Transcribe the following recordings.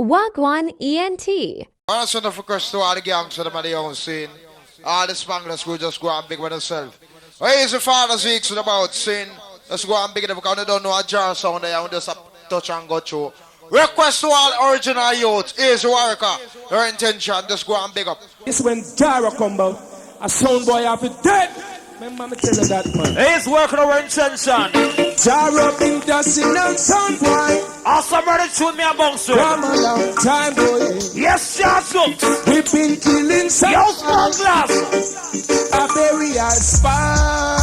Wagwan ENT. I send of course to all the gangs of the own scene. All the Spanglers will just go and big with themselves. Where is the father Zeeks about sin? Let's go and big it because they don't know a jar sound there and just touch and go through. Request to all original youth. Here's Warwicker. Your intention, just go and big up. This when Jara come out, a sound boy have it dead. Remember me tell you that, man. He's working our intention. Jara been dancing on sound boy. Awesome, ready to shoot me a bounce. From a long time, boy. Yes, Johnson. We've been killing some. Yo, Spanglers. A burial spot.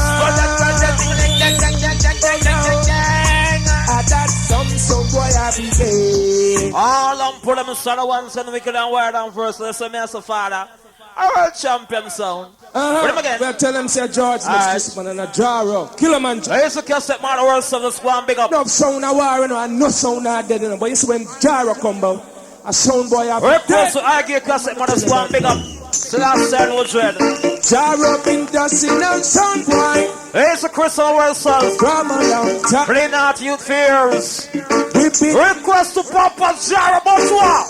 That some boy have been dead. All I'm put them in son of one son, we can wear them first. Listen, me as a father. A world champion sound. What again? We'll tell them, say George, this man and a Jara. Killamanjaro. I used to cassette man, the world sound, let's go and big up. No sound a war, and no sound a dead, but you see when Jara come out, a sound boy have dead. dead. So I get cassette man, let's go and big up. So that's said, no dread. Jara been dancing on sound boy. It's a Christian world sound. From a long time. Play not youth fears. Request to Papa Jara Bonsoir.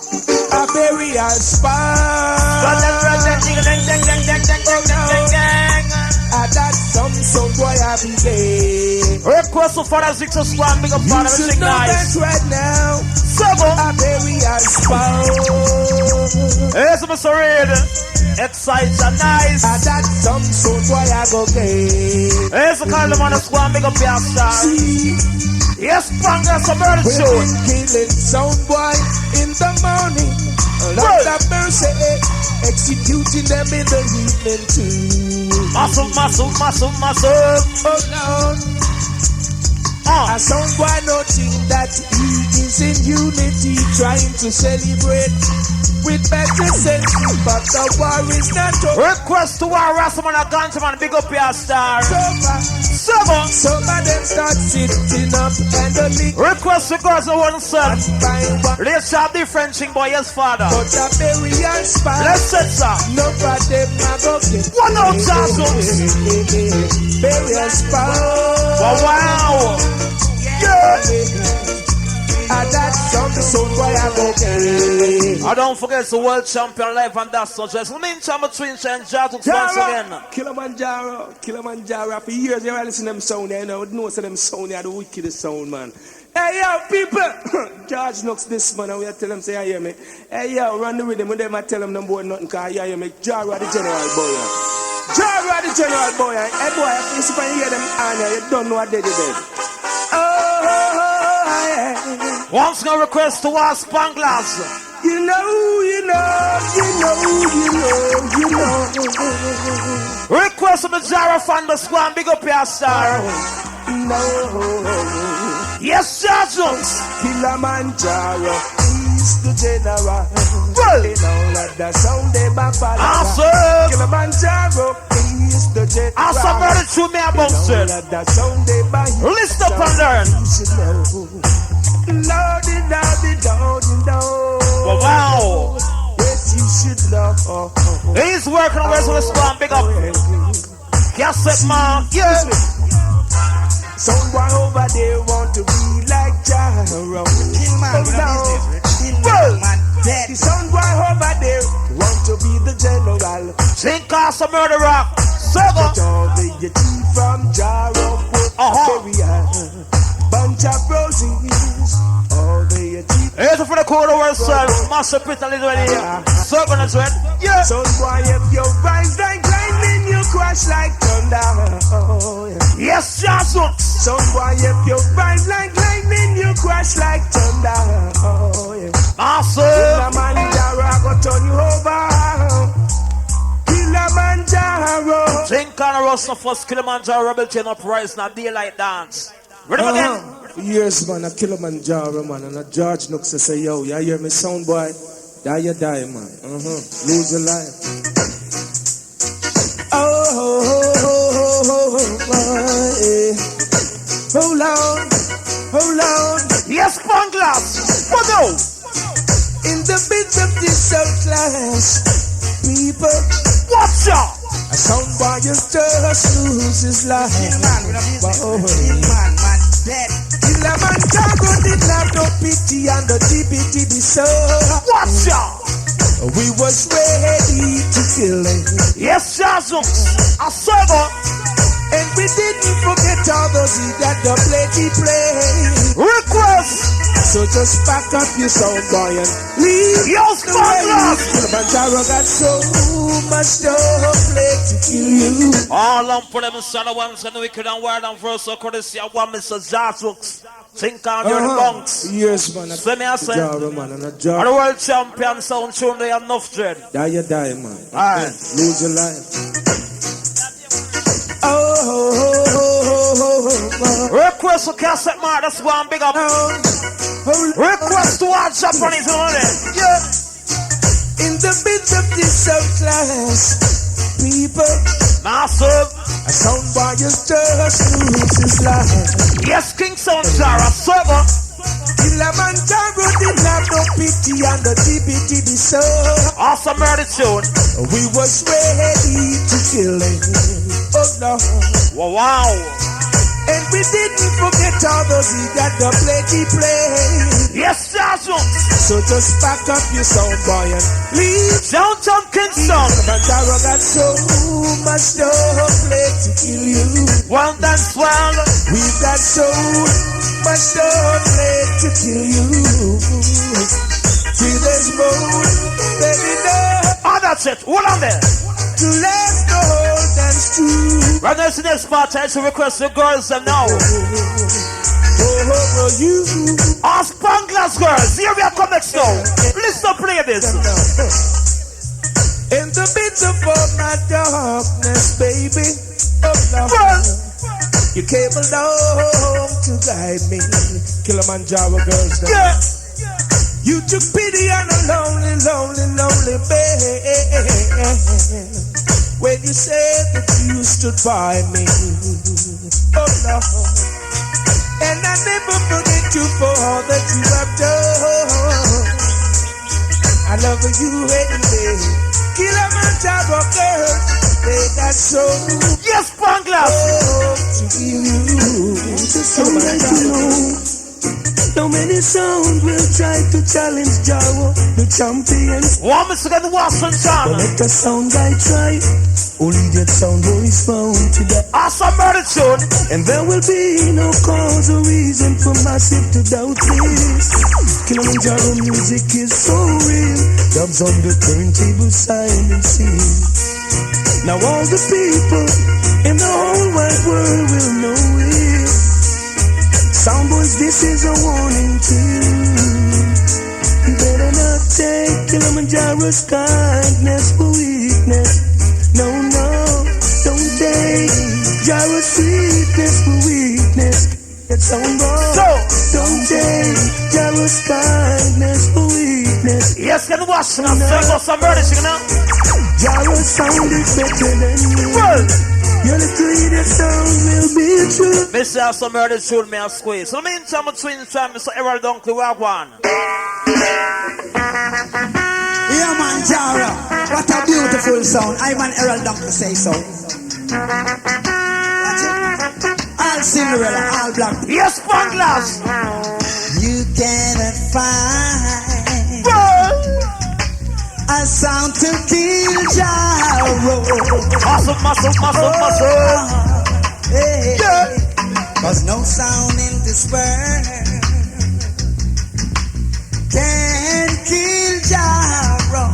A burial spot. That some boy have been dead. Request to Father Zeeks to squad big up for everything nice. Right now. Seven. A burial spot. Here's Mr. Reed. Excites are nice. That some boy have okay. Here's the kind of man that's squad big up your star. Yes, Spanglers, a murder show. Killing sound boy in the morning. Lord have mercy, executing them in the evening too. Massive. Oh no. A sound boy noting that he is in unity, trying to celebrate with better sense, but the war is not over. Request to our Rastaman and Gantaman, big up your star. Seven. Some of them start sitting up and the league. Request to girls who want son. Let's have different thing, boy, yes, father. But a burial spot. Let's set some. No for them not go get. One out, Johnson. Burial spot. Wow. Yeah. That sound boy have okay. I don't forget the world champion life and that's so just meantime between and Jazz once again. Killamanjaro. For years you listen to them sound there, you know them sound there, the wickedest sound, man. Hey yo, people! George knocks this man and we tell him, say, I hear me. Hey yo, run the rhythm and them I tell him no boy nothing because I hear me. Jaro the general boy. Jaro the general boy. Hey boy, if you hear them honor, you don't know what they did. Once no request to our Spanglers. You know. Request to the Jara fan, the squad, big up your star. No. Yes, Jones. Killamanjaro is the general. In all of the sound they backfire. Awesome. Killamanjaro is the general. Awesome, brother, to me about it. List up and learn. Oh, wow. Yes, you should know. He's working on where's the squad, big up. Cassette man, yeah. Someone over there want to be like Jaro. The someone over there want to be the general. Think us a murderer. Seven. The chief from Jaro. Bunch of roses. All the chief. Here's for the code of ourselves. Master Peter little here. Seven as well. Yeah. Someone if you rise like lightning, you crash like thunder. Oh, yeah. Yes, Johnson. Someone if you rise like lightning, you crash like thunder. Oh, yeah. Awesome. Killamanjaro go turn you over. Killamanjaro. Think on a Russell first Killamanjaro rebel chain uprise now daylight dance. Ready again? Years man, a Killamanjaro man, and a George Nooks say, yo, you hear me sound boy? Die you die, man. Lose your life. Hold on. Yes, Spanglers. What do? In the midst of this outclass, people, watch out. A sound boy just lose his life. Killamanjaro did not no pity and the DPT be so. We was ready to kill him. Yes, Zeeks. I serve. And we didn't forget all those who got the play play. Request. So just pack up your sound, boy, and leave. Yo, Spanglers. Killamanjaro got so much to play to kill you. All on for them son of ones and wicked and word and verse of courtesy of one Mr. Zeeks. Think on your bunks. Yes, man. So me I say, Jaro, man, and a are the jar. world champion sound tune they have enough dread. Die, you die, man. Alright. Lose your life. Oh. Request to cassette mark, that's one big up. Request to watch Japanese on it. Yeah. In the midst of this class, people, Massive. a sound boy just lose his life. Yes, King Sound Jara, server. Killamanjaro did not no pity and the TPT be so. Awesome murder tune. We was ready to kill him. Oh no. Wow. And we didn't forget all those who got the play. Yes, Jazu. So just pack up your sound, boy, and leave. Downtown Kingston. Killamanjaro got so much to play to kill you. Well dance well. We've got so much to play to kill you. See there's more than enough. Oh, that's it. Hold on there. To last the whole dance true. Right next to this part, I should request the girls them now. You. Our Spanglers girls, here we are come next now. Listen to play this. In the midst of all my darkness, baby. Oh, no. Well, You came along to guide me. Killamanjaro girls. Now. yeah. You took pity on a lonely, lonely, lonely man. When you said that you stood by me. Oh no. And I never forget you for all that you have done. I love you anyway. Killamanjaro girls, they got so Yes, Spanglers. to give you. Killamanjaro. So many sounds will try to challenge Jaro, the champion. One Mr. Get the Watson But John. let the sound guy try. Only that sound boy is found today. Awesome murder tune. And there will be no cause or reason for massive to doubt this. Killamanjaro music is so real. Dubs on the turntable silence. Now all the people in the whole wide world will know it. Sound boys, this is a warning to you. You better not take Killamanjaro's kindness for weakness. No, no, don't take Jaro's sweetness for weakness. That sound boy, So, don't take Jaro's kindness for weakness. yes, can watch now. Sing us some murder, you know. Jaro's sound is better than you. Well, You're the greatest sound will be true. Mr. Have some murder tune, me and squeeze. So, meantime, I'm twin time, Mr. Errol Dunkley, Wagwan. Yeah, man, Jara. What a beautiful sound. I'm an Errol Dunkley say so. All Cinderella, all black. Yes, Spanglers. You cannot find a sound to kill Jaro. Muscle. Hey, Yeah. Cause no sound in this world can kill Jaro.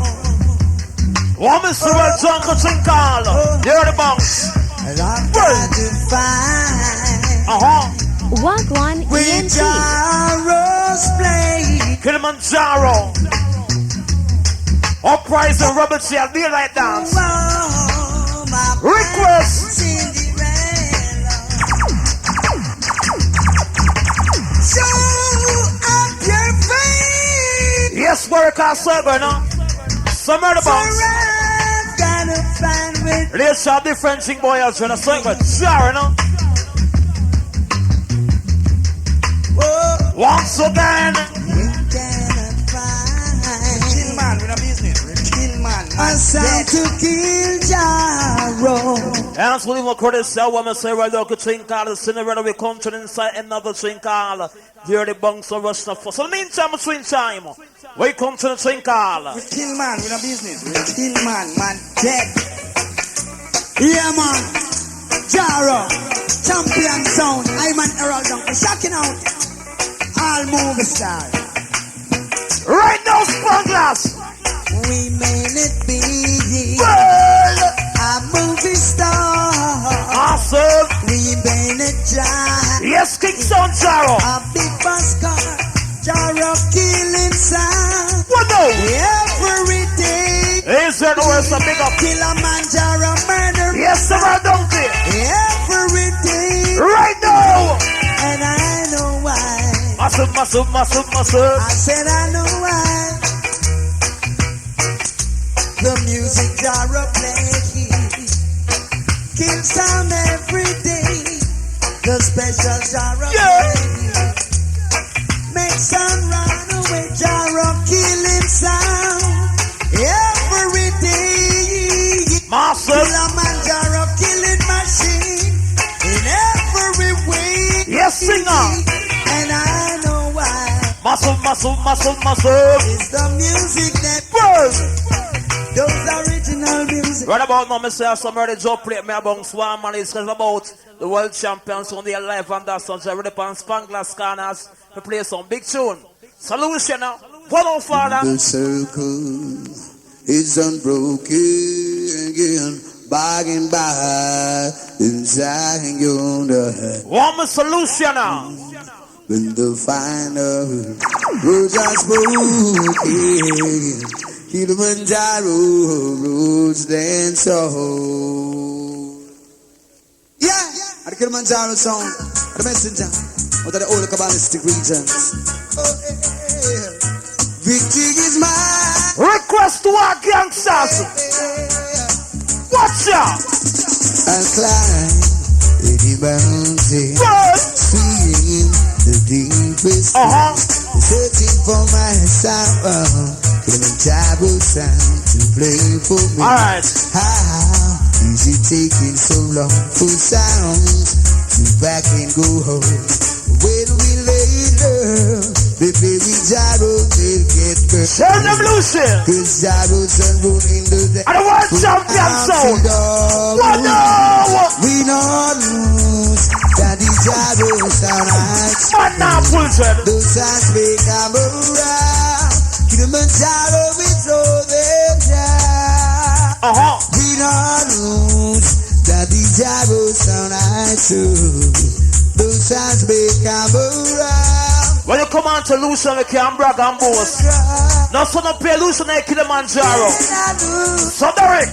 One Mr. Red Jungle Tinkal. There the box. And I've got to find Wagwan with ENT. Jaro's play. Killamanjaro. Uprising Roberts here, daylight dance. Oh, my Request. Cinderella. Show up your face. Yes, Warwick Server, no? Some of the box. I've gotta find with Let's have different thing, boy, else in a circle. Sorry, no? Once again. you cannot find. Kill man with a business. Kill man. A sound to Killamanjaro. And so we will credit say when we say right now to drink all the Cinderella we come to inside another drink all. Here the bunks are rushing up for. So meantime between time we come to the drink all. We kill man, we no business. We kill man dead. Yeah man, Jaro, champion sound. I'm an Errol Duncan, shocking out. All movie stars. Right now, Spanglers. We may not be a movie star. Awesome. We may not drive Yes, King Sound Jaro. a big bus car. Jaro killing sound. What now? Every day. Is there no worse than big up? Killamanjaro murder. Yes, sir, I don't care. Every day. Right now. And I know why. Massive. I said I know why. The music Jaro play. Kill sound every day. The special Jaro play. Make sound run away. Jaro killing sound every day. Massive. Killamanjaro killing machine in every way. Yes, singer. And I know why. Massive. It's the music that Burn. those original music. Right about now, Mr. Somebody Dubplate me about Swan Man. It's about the world champions on the 11th. That's on the ready on Spanglers corners to play some big tune. Solution now. Follow father. The circle is unbroken, bargain by inside yonder. One more solution now. When the final words are spoken, Killamanjaro roads stand so. Yeah. At the Killamanjaro song, the messenger of the old Kabbalistic regions. Victory is mine. Request to our gangsters. Watch out. I'll climb any mountain, Burn. seeing the deepest, searching for my sound. Killamanjaro sound to play for me. Alright. How is it taking so long for sounds to back and go home? When we later, the baby Jaro will get burned. Turn them loose here. Cause Jaro's unrolling the And the world champion sound. What now? we not lose Daddy Jaro sound right. What now, Pulsed? Those sounds make come around. Killamanjaro is over down. We not lose Daddy Jaro sound right too. Those sounds make come around. When you come on to Lucian, we can brag and boast. Now, so no pay Lucian at Killamanjaro. So, Derek.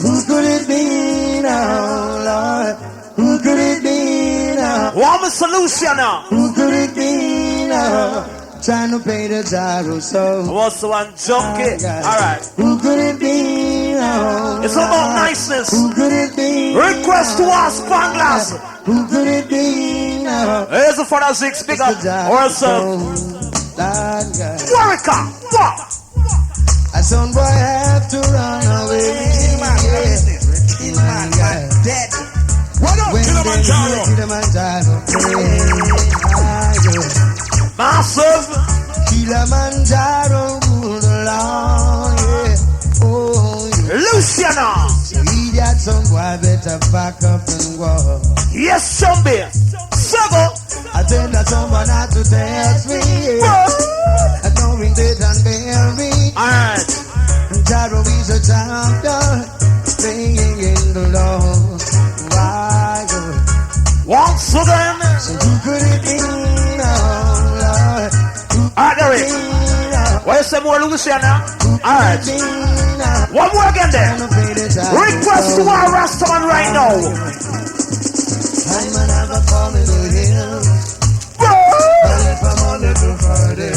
Who could it be now, Lord? Who could it be now? One more solution now. Who could it be now? Trying to pay the Jaro so. What's the one junkie? Alright. Who could it be now? It's about niceness. Who could it be? Request to our Spanglers. Who could it be now? Here's the father Zeeks, big up. Awesome. Warwicker. What? A son boy have to run away. Dead. What up, Killamanjaro? Massive. Killamanjaro rule the law, yeah. Oh, yeah. Luciana. Idiot son boy better back up and walk. Yes, zombie. Suggo. I tell that someone not to test me. I don't ring it and bury. Alright. Jaro is a champion, playing in the law. Why? Once again. So who could it be now, Lord? Alright, Derek. Why you say more Luciana? Alright. One more again there. Request to our Rastaman right now. I'm another falling hill. From under to Friday.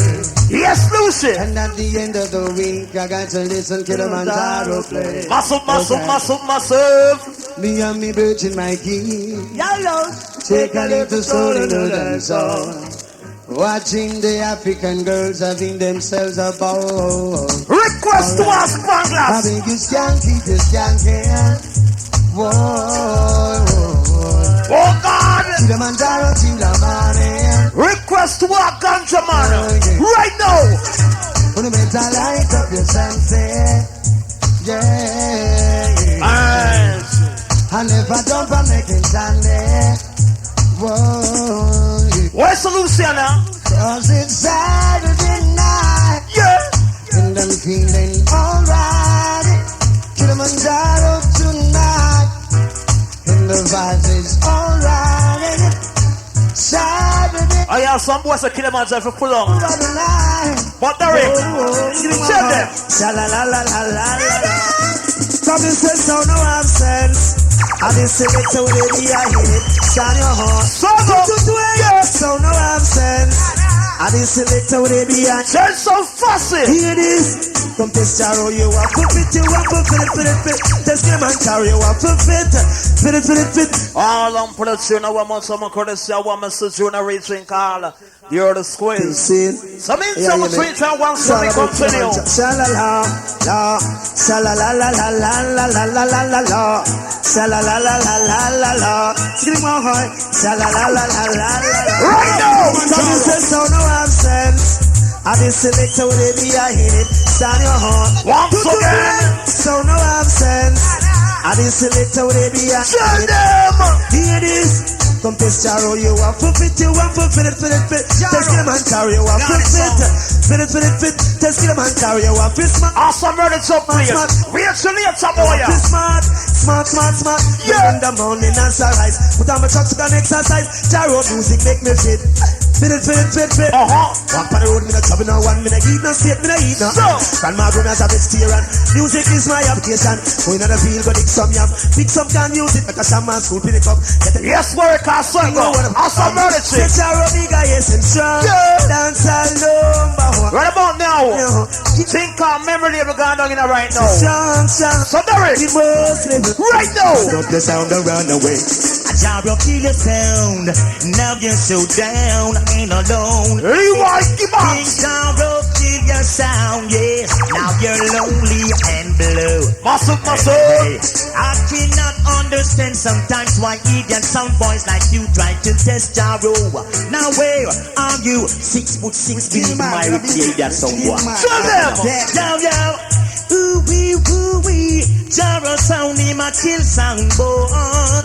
Yes, Lucy. And at the end of the week, I got to listen to Killamanjaro play. Massive. Me and me birch in my key. Yellow. Take a little soul into that song. watching the African girls having themselves a ball. Request to ask I Spanglers. think you skanky. Whoa. Oh God. Killamanjaro, Killamanjaro. Request to ask Ganja Man. Right now. When you meant to light up your sunset. Yeah. I never done for making Sunday. Whoa. Where's the Luciana? Cause it's Saturday night. Yeah. And I'm feeling alright. Killamanjaro tonight. And the vibe is alright. And it's Saturday I have some boys that Killamanjaro for full on. night. But the ring. Tell them. Sha-la-la-la-la-la-la. Something says so no have sense. I just say it so they be a hit. Shine your heart. So go. So no have sense. I just say it so they be a hit. They're so fussy. Hear this. Come test Charo, you are for fit, you are for fit. Test Killamanjaro, you are for fit. Fit. All on production, I want some courtesy, I want Mr. Junior reaching call. You're the squeeze. Some in some treat and one song continue. Sha-la-la, la, sha-la-la-la-la-la-la-la-la-la-la. Sha-la-la-la-la-la-la-la. Scream my heart. Sha-la-la-la-la-la-la-la. Right now. Some say so no have sense. I just select how they be a hit it. Stand your heart. Once again. So no have sense. I just select how they be a Tell hit it. them. Hear this. Come test Charo, you are for fit, you are for fit. Test Killamanjaro, you are for fit. Test Killamanjaro, you are for smart. Awesome ready to play. We're to later, boy. Smart. Yeah. In the morning and sunrise. Put on my trucks to go and exercise. Charo music make me fit. Fit. Walk on the road, me not trouble no one. Me not eat no steak, me not eat no. Grandma grown as a vegetarian. Music is my application. Going on the field, go dig some yam. Pick some can music, make a shaman school, pick it up. Yes, work. Awesome ready to. Charo bigger, yes, and strong. Dance all number one. Right about now. Think of memory of going on in a right now. Strong. So there is. Right now. Stop the sound and run away. Jaro, kill your sound. Now you're so down, ain't alone. Rewind the box. Jaro, kill your sound, yes. Now you're lonely and blue. Muscle. I cannot understand sometimes why idiot sound boys like you try to test Jaro. Now where are you? 6'6" being my idiot sound boy. Tell them. Yo. Ooh-wee. Jaro sound him a kill sound boy.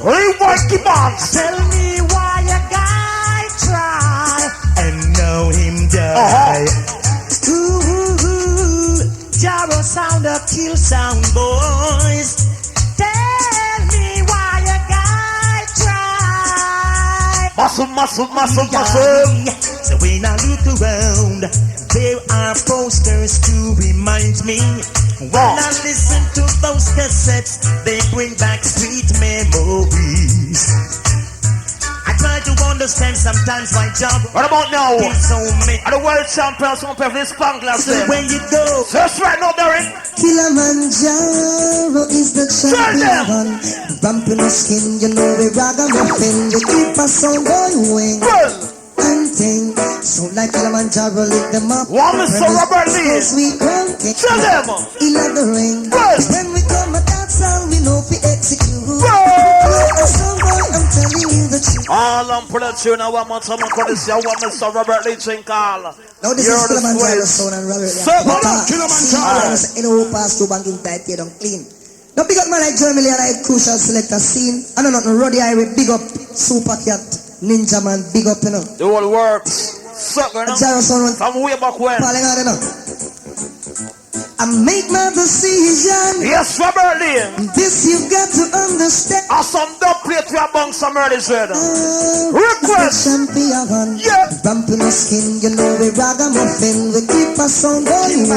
Rewind the box. Tell me why a guy try and know him die. Ooh, Jaro sound a kill sound boys. Tell me why a guy try. Muscle. So when I look around, there are posters to remind me. When I listen to those cassettes, they bring back sweet memories. I try to understand sometimes my job. What about now? It's so many. Are the world champions who play this Spanglers? So when you go, Just right now, Derek. Killamanjaro is the champion. Bumping the skin, you know we ragamuffin. We keep us on going. And thing. So like Killamanjaro, lick them up. One Mr. Robert Lee. We crank it. Tell them. In the ring. When we come at that sound, we know we execute. I'm telling you the truth. All on production, I want more time to this. I want Mr. Robert Lee call. Now this is Killamanjaro sound and Robert Lee. Killamanjaro. In the whole past two banking tight, they don't clean. Now big up man like Jeremy and I crucial selector scene. I don't know, Roddy Irie, big up Super Cat, Ninja Man, big up, you know. The whole works. Sucker, no? Jaro sound From way back when. falling out, you know. I make my decision. Yes, Robert Lee. This you've got to understand. Awesome Dubplate, we are bang some early said. Request. Champion. Yeah. Bumping the skin, you know we ragamuffin. We keep us on going.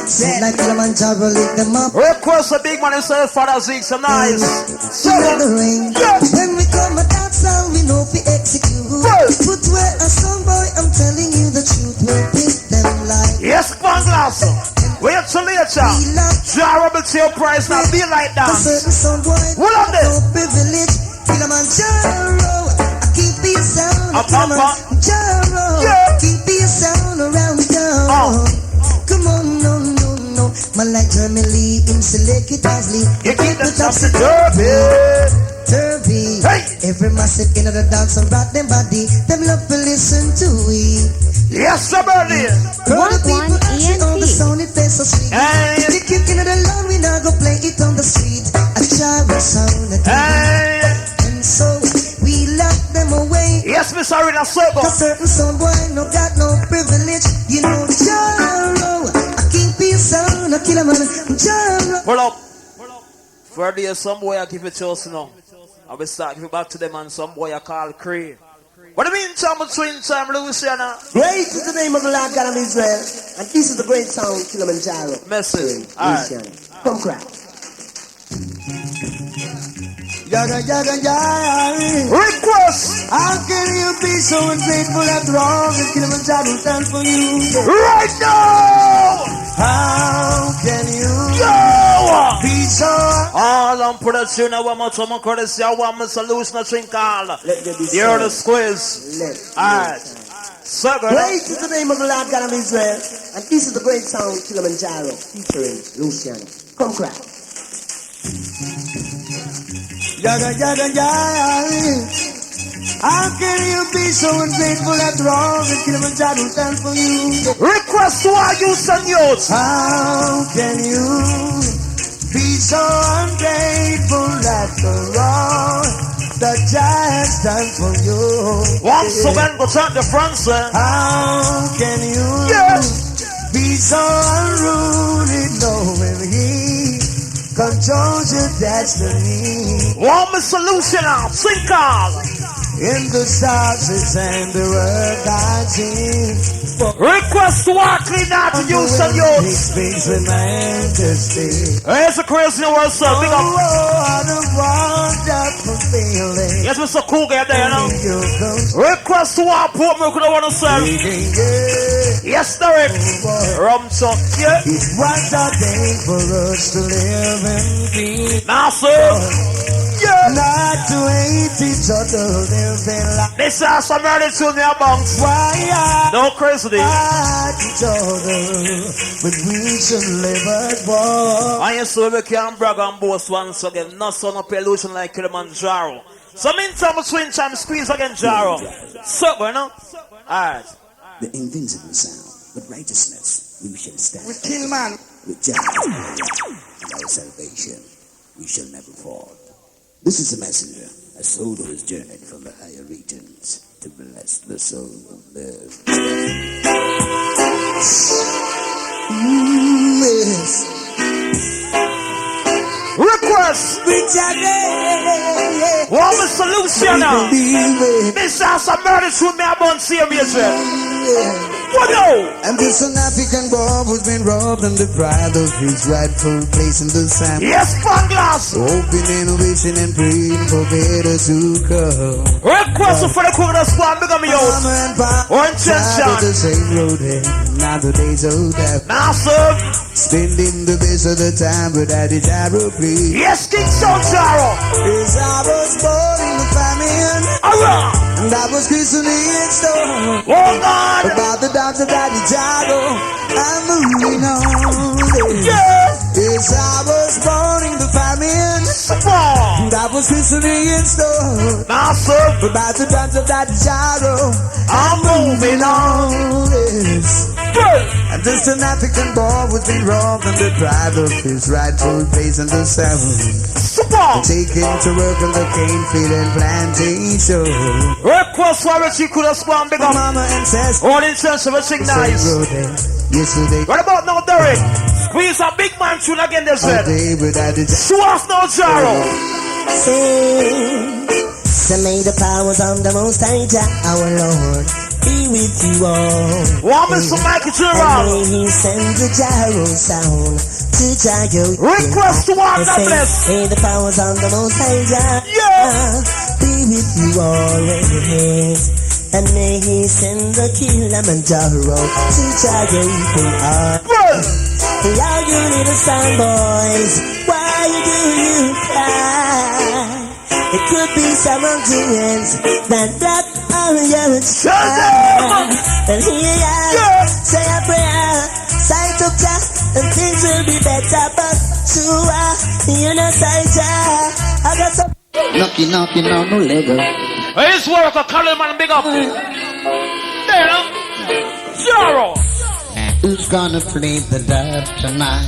So like Killamanjaro, lick them up. Request a big man himself, Father Zeeks, so nice. In the ring. Yeah. When we come at that sound, we know we execute. Put where a song boy, I'm telling you the truth. We'll pick them like. Yes, Spanglers. Wait till later. Jar will see your price now. Be like that. A certain sound boy. What of this? No privilege. Killamanjaro. I keep the your sound, Up, come up, on, up. Jaro. Yeah. Keep your sound around town. Come on, no. My light Germany, him select it wisely. You keep the topsy turvy. Hey. Every massive in the dance and rock them body. Them love to listen to it. Yes, somebody. Walk one ENT. On the sound it feels so sweet. Hey. The kicking of the lawn, we now go play it on the street. A Jaro sound. Hey. And so we lock them away. Yes, Miss Arena Sogo. A certain sound boy no got no privilege. You know Jaro. I keep your sound, I kill a man. Jaro. Pull up. For there, some boy I give it to us now. I will start give it back to them and some boy I call Cree. What do you mean, time between time, Louisiana? Great is the name of the Lord God of Israel, and this is the great sound, Killamanjaro. Message. Alright. Come crack. Yaga, yaga, yaga. Request How can you be so unfaithful after all that Killamanjaro stands for you? right now! How can you Yo! be so All on production, I want to come courtesy, I want my solution, I think all. Let there be You're the sound. squeeze. Let Alright. Circle. Great is the name of the Lord God of Israel, and this is the great sound, Killamanjaro, featuring Luciano. Come crack. Yaga, yaga, yaga. How can you be so unfaithful after all that Killamanjaro stands for you? Request to our youth and youths. How can you be so ungrateful after all that Jah stands for you? Once again, go turn the front, sir. How can you be so unruly knowing He controls your destiny? Want my solution now, think all. In the stars and the world I see. Request to our clean out to youth and youths. He speaks with majesty. Here's a crazy world, sir. Big up. what a wonderful feeling. Yes, Mr. Cool guy there, you know. You come Request to our poor milk, I want to serve. speaking, yeah. Yes, Derek. Rum talk, yeah. It was a day for us to live in peace. Now, sir. Yeah. Not to hate each other, live in life. This is some early to me about. Why No crazy. hate each other, but we should live at war. I used to we can brag and boast once again. Not son of illusion like Killamanjaro. So meantime between time squeeze again Jaro. So, you know? Alright. The invincible sound, with righteousness we shall stand. We kill man. With justice and our salvation we shall never fall. This is the messenger, a soul who has journeyed from the higher regions to bless the soul of man. Yes. Request! What the solution now? This is some murder to me about serious. What no? And this an African boy who's been robbed and deprived of his rightful place in the sand. Yes, Spanglers! Hoping and wishing and praying for better to come. Request for the cook of the squad, big on me out. Mama and Papa One chance, tried the same road here. Now the days old after. Now, sir. Spending the best of the time with Daddy Jaro, please. Yes, King Soul Jaro. Yes, I was born in the famine. Alright. And I was christened in stone. Oh, God. About the dogs of Daddy Jaro, I'm moving on. Yes. Yes, I was born in the famine. Spawn. And I was christened in stone. Now, sir. About the dogs of Daddy Jaro, I'm moving on. yes. I'm just an African boy who's been robbed and deprived of his rightful place in the sound. Spawn. Taken to work on the cane field and plantation. Request for a chick with a spawn, big up. Mama and says, All in sense of a thing nice. yesterday, What about now, Derek? Squeeze a big man tune again, they said. day without the Show us now, Jaro. So may the powers of the Most High Jah, our Lord, be with you all. One Mr. Michael And Gerald. may He send the Jaro sound to Jago. Request to one that bless. May the powers of the Most High Jah Yeah. be with you always. And may He send the Killamanjaro to Jago. Hey, all you little sound boys, why do you cry? It could be simultaneous. That are your child. And here I say a prayer. Sight of Jah, and things will be better. But you know, sight Jah. I got some. Knocking on no level. His work, a color man, big up. There, Jaro. Who's gonna play the dub tonight?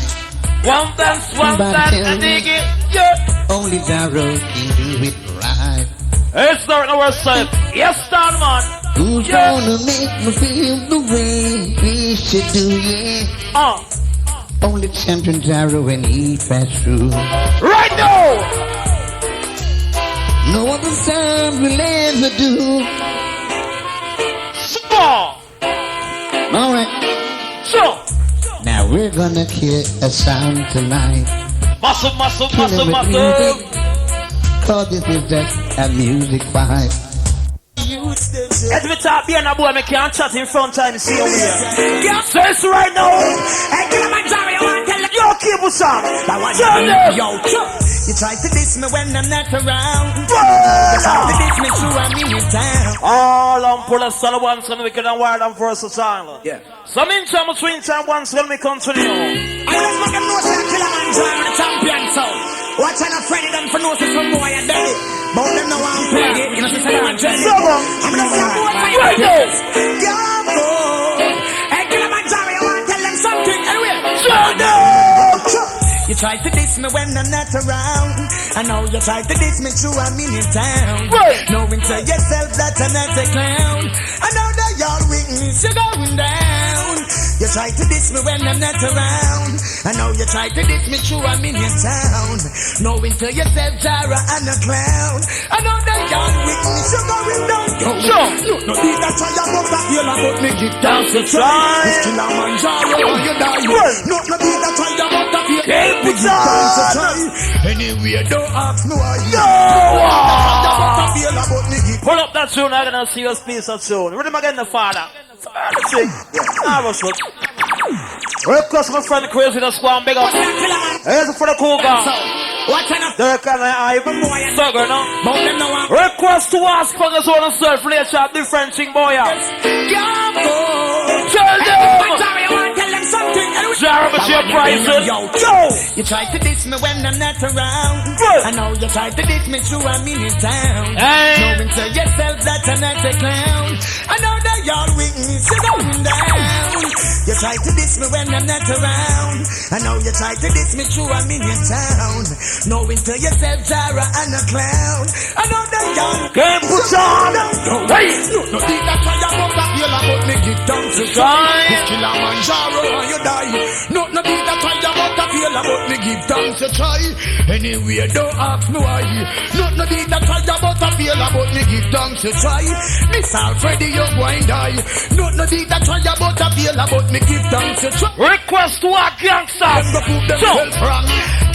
One dance, and dig it. Yeah. Only Darrow can do it right. It's not our side. Yes, Stan, man. Who's gonna make me feel the way we should do, yeah? Only champion Darrow when he pass through. Right now! No other sound will ever do. Small! Alright. So! Now we're gonna hear a sound tonight. Muscle. Cause this is just a music vibe. Every time being a boy, I can't chat in front time, see over here. Yeah, so it's right now. Hey, Killamanjaro, you want to tell them? Yo, cable song. You try to diss me when I'm not around. You try to diss me true, I'm in your town. All on pull a solo one, some wicked and wild and versatile. Yeah. Some in time between time once when we continue. I just want them know say Killamanjaro the champion sound. Watch out, Freddy them for notice from boy and daddy. But them no one play it. You know say I'm Jenny. I'm not gonna go right now. Gambo. Hey Killamanjaro, you want to tell them something? Anyway. You try to diss me when I'm not around. I know you try to diss me true, I'm in your town. Knowing to yourself that I'm not a clown. I know that y'all witness you're going down. You try to diss me when I'm not around. I know you try to diss me true, I'm in your town. Knowing to yourself Jara and a clown. I know that y'all witness you're going down. No, these that try to go back here, but me give dance to try. This Killamanjaro, you die. No, these that try to go back here. Anyway, don't ask me why. Pull up that tune, I'm gonna see your piece of tune. Read him again, the father. Request my friend Crazy the Squam, big up. Here's for the cool guy. They're kind of Ivan Sugar, no? Request to ask for the zone of self-relation, different thing, boy. Tell them! Jara, but your prices. You try to diss me when I'm not around. I know you try to diss me true, I'm in your town. Knowing to yourself that I'm not a clown. I know that y'all witness you're going down. You try to diss me when I'm not around. I know you try to diss me true, I'm in your town. Knowing to yourself Jara and a clown. I know that y'all can't put on. Hey! No, that's why I'm up that yellow, but me give down to try. This Killamanjaro and you die. No, that's why I'm up that yellow, but me give down to try. Anyway, don't ask me why. No, that's why I'm up that yellow, but me give down to try. This Alfredo, you're going to die. No, that's why I'm up that yellow, but me give down to try. Request to a gangster. Them go prove themselves wrong.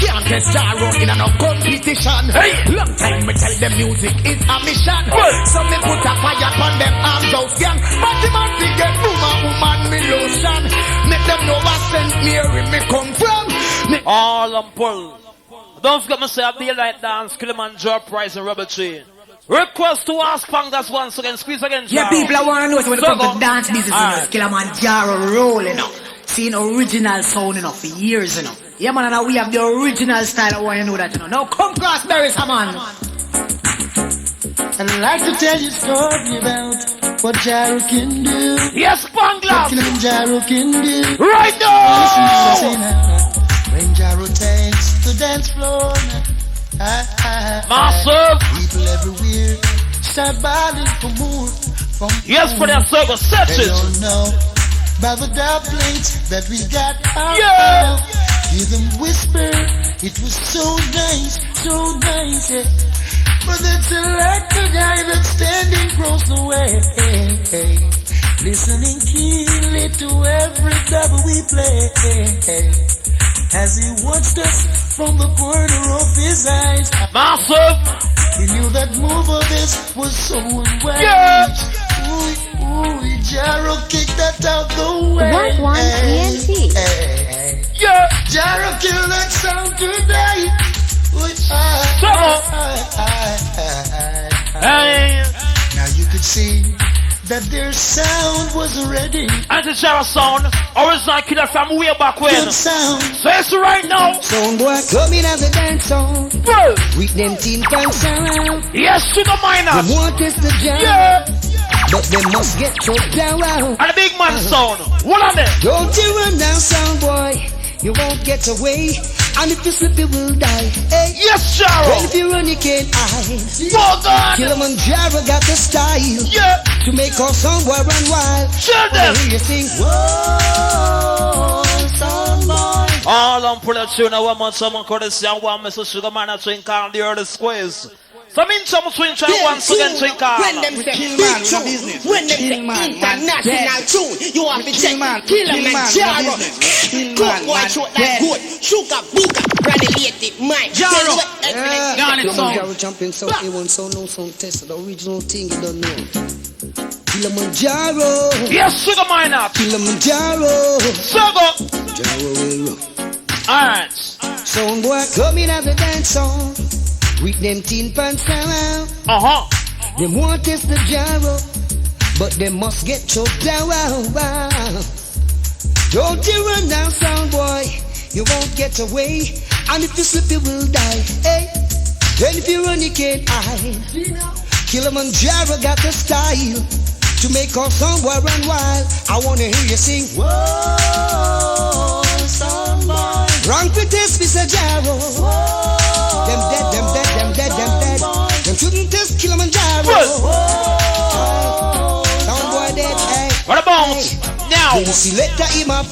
Can't test Jaro in no competition. Hey. Long time me tell them music is a mission. So me put a fire upon them arms out gang. Matty get woman me lotion. Make them know what St. Mary me come from. All on pull. Don't forget me say a day like dance, Killamanjaro prize and rubber chain. Request to ask Spanglers once again, squeeze again. Yeah, people I want to know when it comes to dance business, Killamanjaro rolling up. Seeing original sound enough for years, you know. Yeah, man, and we have the original style. I want you to know that, you know. Now, come cross, Barry, come on. I'd like to tell you a story about what Jaro can do. Yes, Spanglers! What Killamanjaro can do. Right now! Listen now. When Jaro takes the dance floor, massive! People everywhere start balling for more. Yes, for that circle, set they it! don't know about the Dubplate that we got out. Yeah! Hear them whisper, it was so nice, yeah. But that's a like the guy that's standing across the way. Listening keenly to every dub we play. As he watched us from the corner of his eyes. Massive! He knew that move of his was so unwise. Yeah! Ooh, Jaro kicked that out the way. That one ENT. Yeah! Jaro killed that sound today. could see that their sound was ready. Anti-Jara sound, original killer from way back when. Good sound. So it's right now. Sound boy coming as a dance song. Bro. With them tin pants around. Yes, sugar miners. They want us to jam. Yeah. But they must get choked down. And the big man sound. What on it? Don't you run down, sound boy. You won't get away. And if you slip, you will die. Hey. Yes, Jaro. Well, if you run, you can't hide. Oh, God. Killamanjaro got the style. Yeah. To make our sound boy run wild. Show them. Hear you sing. Whoa, sound boy. All on production, I want someone courtesy and one Mr. Sugar Man to twink on the early squares. Some in some twin try once again twink on. When them say big tune, when them say international tune, you have to check Killamanjaro. Cook boy shoot that good. Sugar booga, granulated mind. Jaro. Killamanjaro champion sound, A1 sound, no sound test. The original thing you don't know. Killamanjaro. Yes, Sugar Miner. Killamanjaro. Sugar. Jaro will run. Alright. Sound boy coming as a dance song. With them tin pants around. Them want test the Jaro, but they must get choked down. Don't you run down, sound boy. You won't get away. And if you slip, you will die. Hey. And if you run, you can't hide. Killamanjaro got the style to make our sound boy run wild. I wanna hear you sing. Whoa, sound boy. Wrong to test, Mr. Jaro. Whoa. Them dead. Them shouldn't test Killamanjaro. Sound boy dead. Hey. What about now?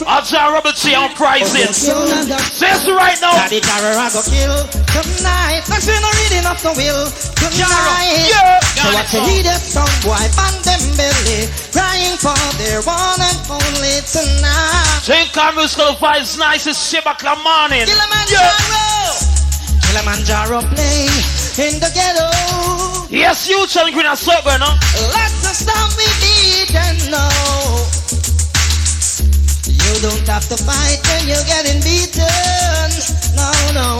I'll Robert T on prizes. Says right now. Daddy Jaro I go kill tonight. Cause we not reading off the will tonight. Yeah. So what you need is some boy on them belly crying for their one and only tonight. Think our musical vibes nice as 7 o'clock morning. Killamanjaro play in the ghetto. Yes, you challenge Green and Circle, no? Let the stop we need and know. You don't have to fight when you're getting beaten. No.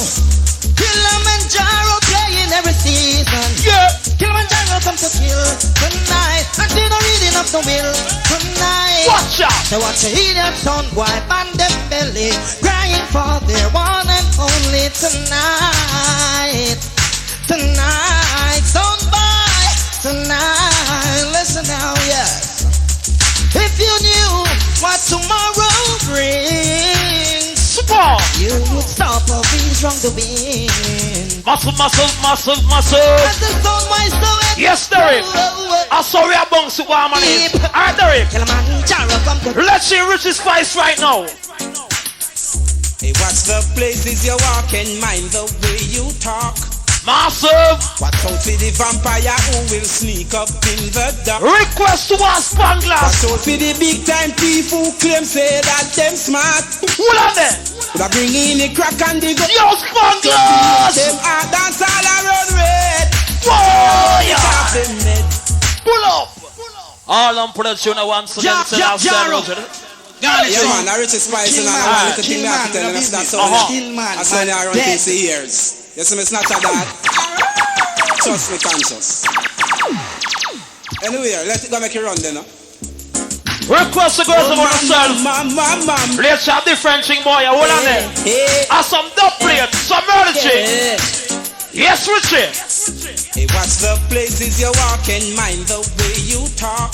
Killamanjaro playing every season. Yeah. Killamanjaro come to kill tonight. And they don't reading up the will tonight. Watch out. So watch you hear that sound boy on them belly crying for their one and only tonight. Tonight, sound boy, tonight. Listen now, yes. If you knew what tomorrow brings, you would stop a breeze from the wind. Muscle. As the sound boy so yes, Derek. I'm sorry I bounced to one man. Alright, Derek. Let's see Rich's Spice right now. Hey, what's the places you walk and mind the way you talk? Massive. Watch out for the vampire who will sneak up in the dark. Request to us, Spanglers. Watch out for the big time people who claim say that them smart. Who are they? They bring in the crack and the gun. Yo, Spanglers. Them are dance all around red. Whoa, yeah. Pull up. All on production once again. Yeah, man, I reach a spice and I want to think that tell them that's all. That's why I run things for years. You see me snatch at that. Trust me, conscious. Anyway, let's go make it run then. Request the girls about themselves. Let's have different thing, boy. Hold on there. And some Dubplate, some Murder. Yes, Richie. Hey, what's the places you walk and mind the way you talk?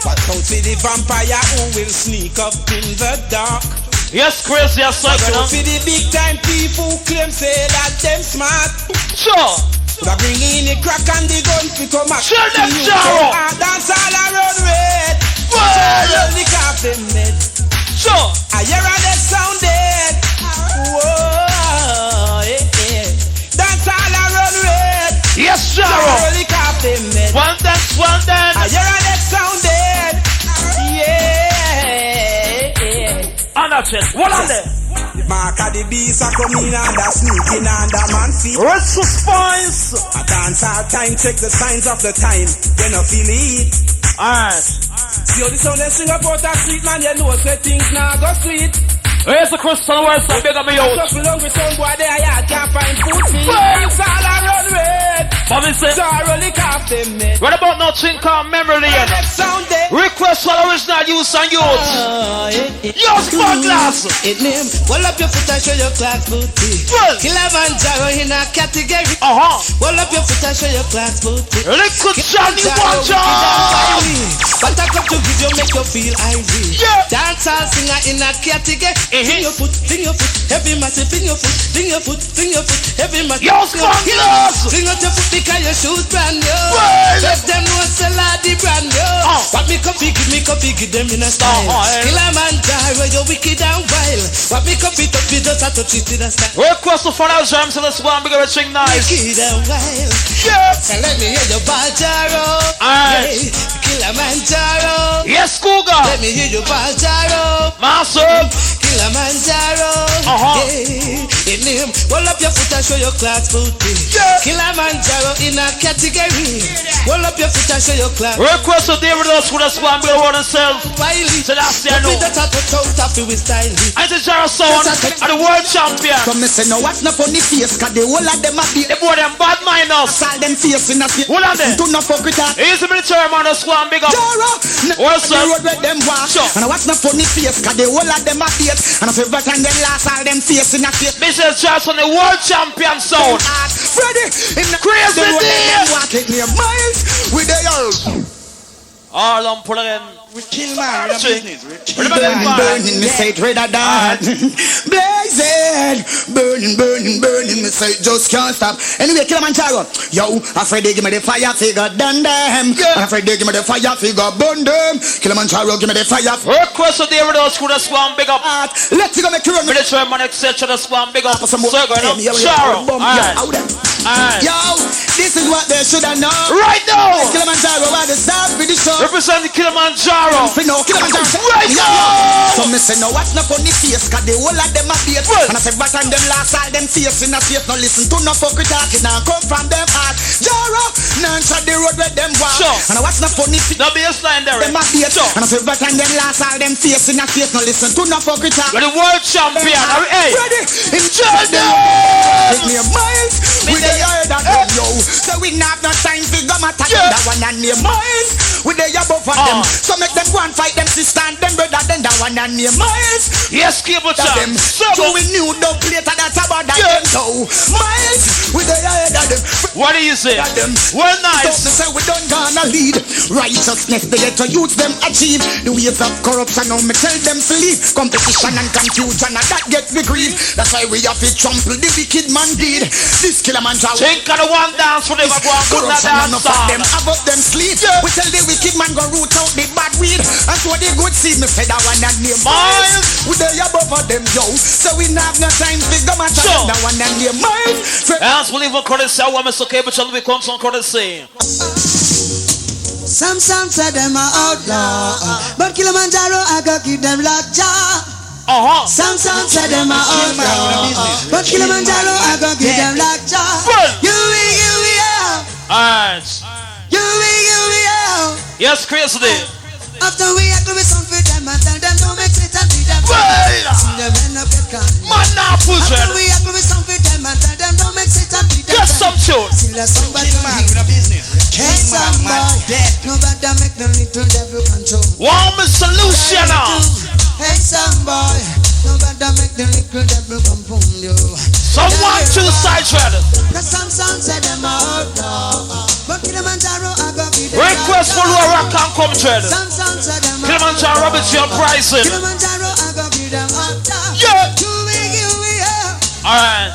Watch out for the vampire who will sneak up in the dark. Yes, crazy as such. Watch out for the big time people who claim say that them smart. Sure. They bring in the crack and the gun to come back. Sure, them Jaro. Dance all around red. Well. The cap them dead. Sure. I hear a dead sound dead. Whoa, yeah. Dance all around red. Yes, Jaro. The cap them dead. One dance. I hear a dead sound dead. Yeah. And that's it. What on there? Mark of the beast are coming and they're sneaking under man feet. Rest of spines. I dance all time, check the signs of the time. You know feel it. Alright. See how the sound they sing about a sweet man, you know say things now go sweet. Where's the crystal words that big on me out? Shuffle hungry son boy there, I can't find food for you. It's all I run with. Bobby said, Sorrow lick off them, man. what about no thing called memory lane? Request for original use and youth. Yo, Spanglers. It name, hold up your foot and show your class booty. Killamanjaro in a category. Hold up your foot and show your class booty. Little Johnny Watcher. But I come to video make you feel ivory. Yeah. Dance all singer in a category. Fling your foot, heavy massive, fling your foot, fling your foot, fling your foot, heavy massive. Yo, Spanglers. Fling out your foot because your shoes brand new. Let them know sell out the brand new. What me coffee, give them in a style. Killamanjaro, you wicked and wild. What me coffee, touch me just a touch it in a style. Request to follow jams, so let's go and big everything nice. Wicked and wild. Yes. And let me hear your Baljaro. Alright. Killamanjaro. Yes, Cougar. Let me hear your Baljaro. Massive. Killamanjaro. In him, hold up your foot and show your class booty. Killamanjaro in a category. Hold up your foot and show your class. Request to David us with a swan be around himself. So that's the no. I just Jaro Sound are the world champion. Come me say no watch no funny face, cause the whole of them are the boy them bad minus. All them face in a face. Hold on there. Do not fuck with that. Easy military man, the swan big up. Jaro. What's The up? road where them walk. And I watch no funny face, cause the whole of them are face. And I feel better than them last, all them face in a face. Mr. Johnson, the world champion sound. Freddy in the Crazy day. walk it near miles with the All on pull again. We kill man, burning, me say it redder than blazing, burning, me say it just can't stop. Anyway, Killamanjaro, yo, afraid they give me the fire figure, done them. Afraid they give me the fire figure, burn them. Killamanjaro, give me the fire. Request to David us with a swan big up. Let's go make you run. Military man, etc. The swan big up. Some more. Jaro. Yo, this is what they should have known. Right now. Killamanjaro, what the start with the show. Represent the Killamanjaro. Right now. So me say no watch no funny face, cause the whole of them are bait. And I say but and them last all them face in a face. No listen to no fuck with talking, now come from them heart. Jaro, now shot the road where them walk. And I watch no funny face. No baseline there. Them are bait. And I say but and them last all them face in a face. No listen to no fuck with talking. We're the world champion. Hey. Ready in Jordan. Take me a miles. With the yard and them yo. So we not no time to go matter that one and near miles. With the above of them. So make them go and fight them sister and them brother, then that one and near miles. Yes, cable them. So we knew no later that's about that them. So miles with the head of them. What do you say? Well, nice. Don't say we don't gonna lead righteousness. They get to use them achieve the ways of corruption. Now me tell them to leave competition and confusion, and that get me grief. That's why we have to trample the wicked man deed. This Killamanjaro. Think of the one dance for them. Corruption and of them above them sleep. We tell the wicked man go root out the bad weed. And so the good seed, me say that one and name miles. With the above of them, yo. So we not have no time to go and tell that one and name miles. As we live on courtesy, I want to cable channel becomes on courtesy. Some say them are outlaw, but Killamanjaro I go keep them locked jaw. Some say them are outlaw, but Killamanjaro I go keep them locked jaw. You Alright. You will. Yes, crazy day. After we have to be some for them and tell them don't make it and be them. See them end up get caught. Man, now push it. After we have to be some for them and tell them don't make it and be them. Get some tune. See let somebody hey somebody, nobody make the little devil control. Warm solution now. Hey somebody, nobody make the little devil compound you. Someone choose side thread. Cause some say them are outlaw, but Killamanjaro I go be them. Request for lower rock and come thread. Some say them are Killamanjaro Robert your pricing. Killamanjaro I go be them outlaw. Yeah. Alright.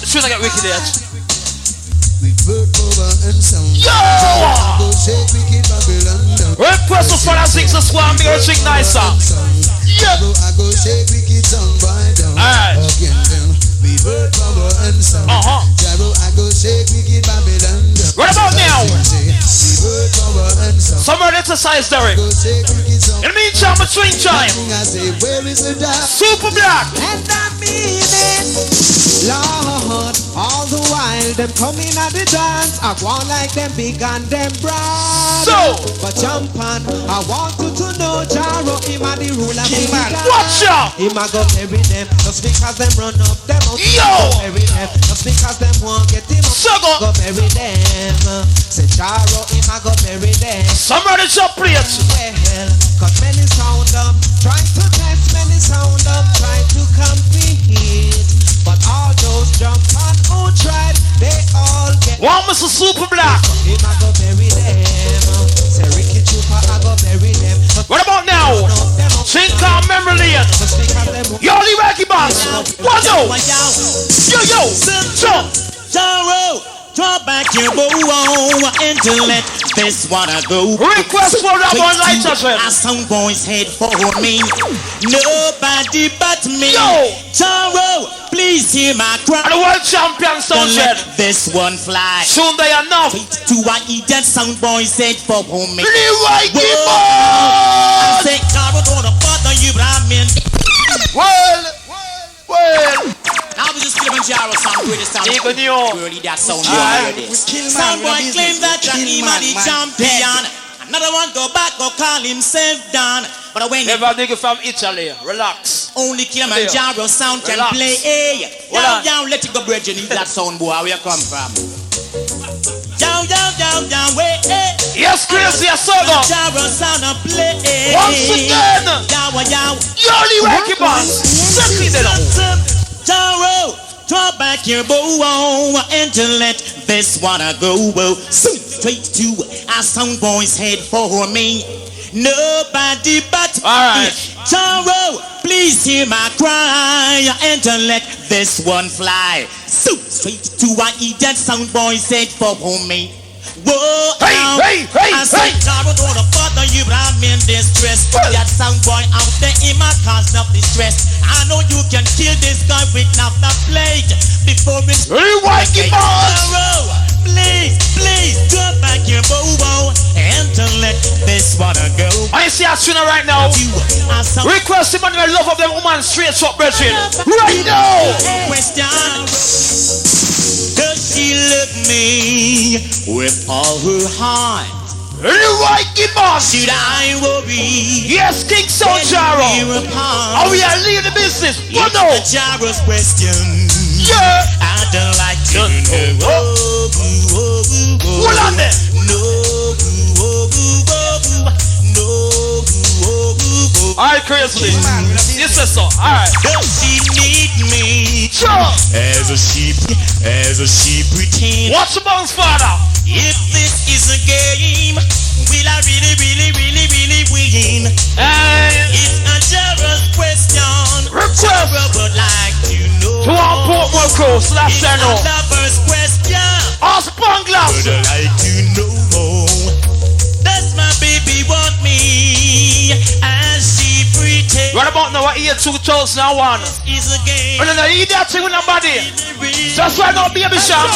It's gonna get wicked yet. Yo! Request for follow Zeeks and Swan be a chick nicer. Yeah! Alright. What about now? Summer exercise, Derek. In the meantime, between time. Super Black. And that meaning, Lord, all the while them coming at the dance, I want like them big and them broad. So, but jump on, I want you to know Jaro, him a the ruler, big and Buddha. Him a go bury them just because them run up them out. Yo. Go bury them just because them won't get him up. So Go bury them. Say Jaro, him a go bury them. Somebody jump please. Well, cause many sound up, try to test, many sound up, try to compete. But all those jump on who tried, they all get. One Mr. Super Black. Him a go bury them. Say Ricky Trooper a go bury them. What about now? Think on memory lane. Yo, the Wacky Boss. What yo? Yo, jump. Jaro, draw back your bow and to let this water go. Request for that one like that. A sound boy's head for me. Nobody but me. Yo. Jaro, please hear my cry. And the world champion sound Don't said. let this one fly. Soon they are enough. Wait to I eat that sound boy's head for me. The Wacky I Boss. say, Jaro, don't bother you, but I'm in. Well. Now this is Killamanjaro sound, greatest sound. Even you. Really that sound you hear this. Soundboy claim that him a the champion. Another one go back, go call himself down. But when Never nigga from Italy. Relax. only Killamanjaro sound can Relax. play. Hey, Hold on. yo, let it go, brethren. Need that sound, boy. Where you come from? Yo, wait, hey. Yes, Chris, yes, sir. Killamanjaro sound a play. Once again. Yo. Yo, the Wacky Boss. Second it up. Jaro, draw back your bow and to let this water go. Straight to a sound boy's head for me. Nobody but Alright. Jaro, please hear my cry and to let this one fly. So straight to a eat that sound boy's head for me. Whoa, Hey. I said, Jaro, don't bother you, but I'm in distress. That sound boy out there in my cause of distress. I know you can kill this guy with not the plate before it's Wacky Boss. Jaro, please, drop back your bow and to let this water go. I see a tuner right now. Request him and the love of them woman straight up, brethren. Right now. Question. Does she love me with all her heart? The Wacky Boss. Should I worry? Yes, King Sound Jaro. Oh, we are leaving the business. What no? Jaro's question. Yeah. I don't like to know. Hold on there. Alright, crazy. Yes, sir. Alright. Does she need me? Sure. As a sheep pretend. What's the bones, father? If this is a game, will I really win? It's a Jaro's question. Jaro would like to know. To our Portmore crew, slash It's a channel. lover's question. Our Spanglers. Would I like to know? Does my baby want me as she pretends? Right about now, year 2001. Is a game. And then I eat that thing with nobody. That's why now, baby shop.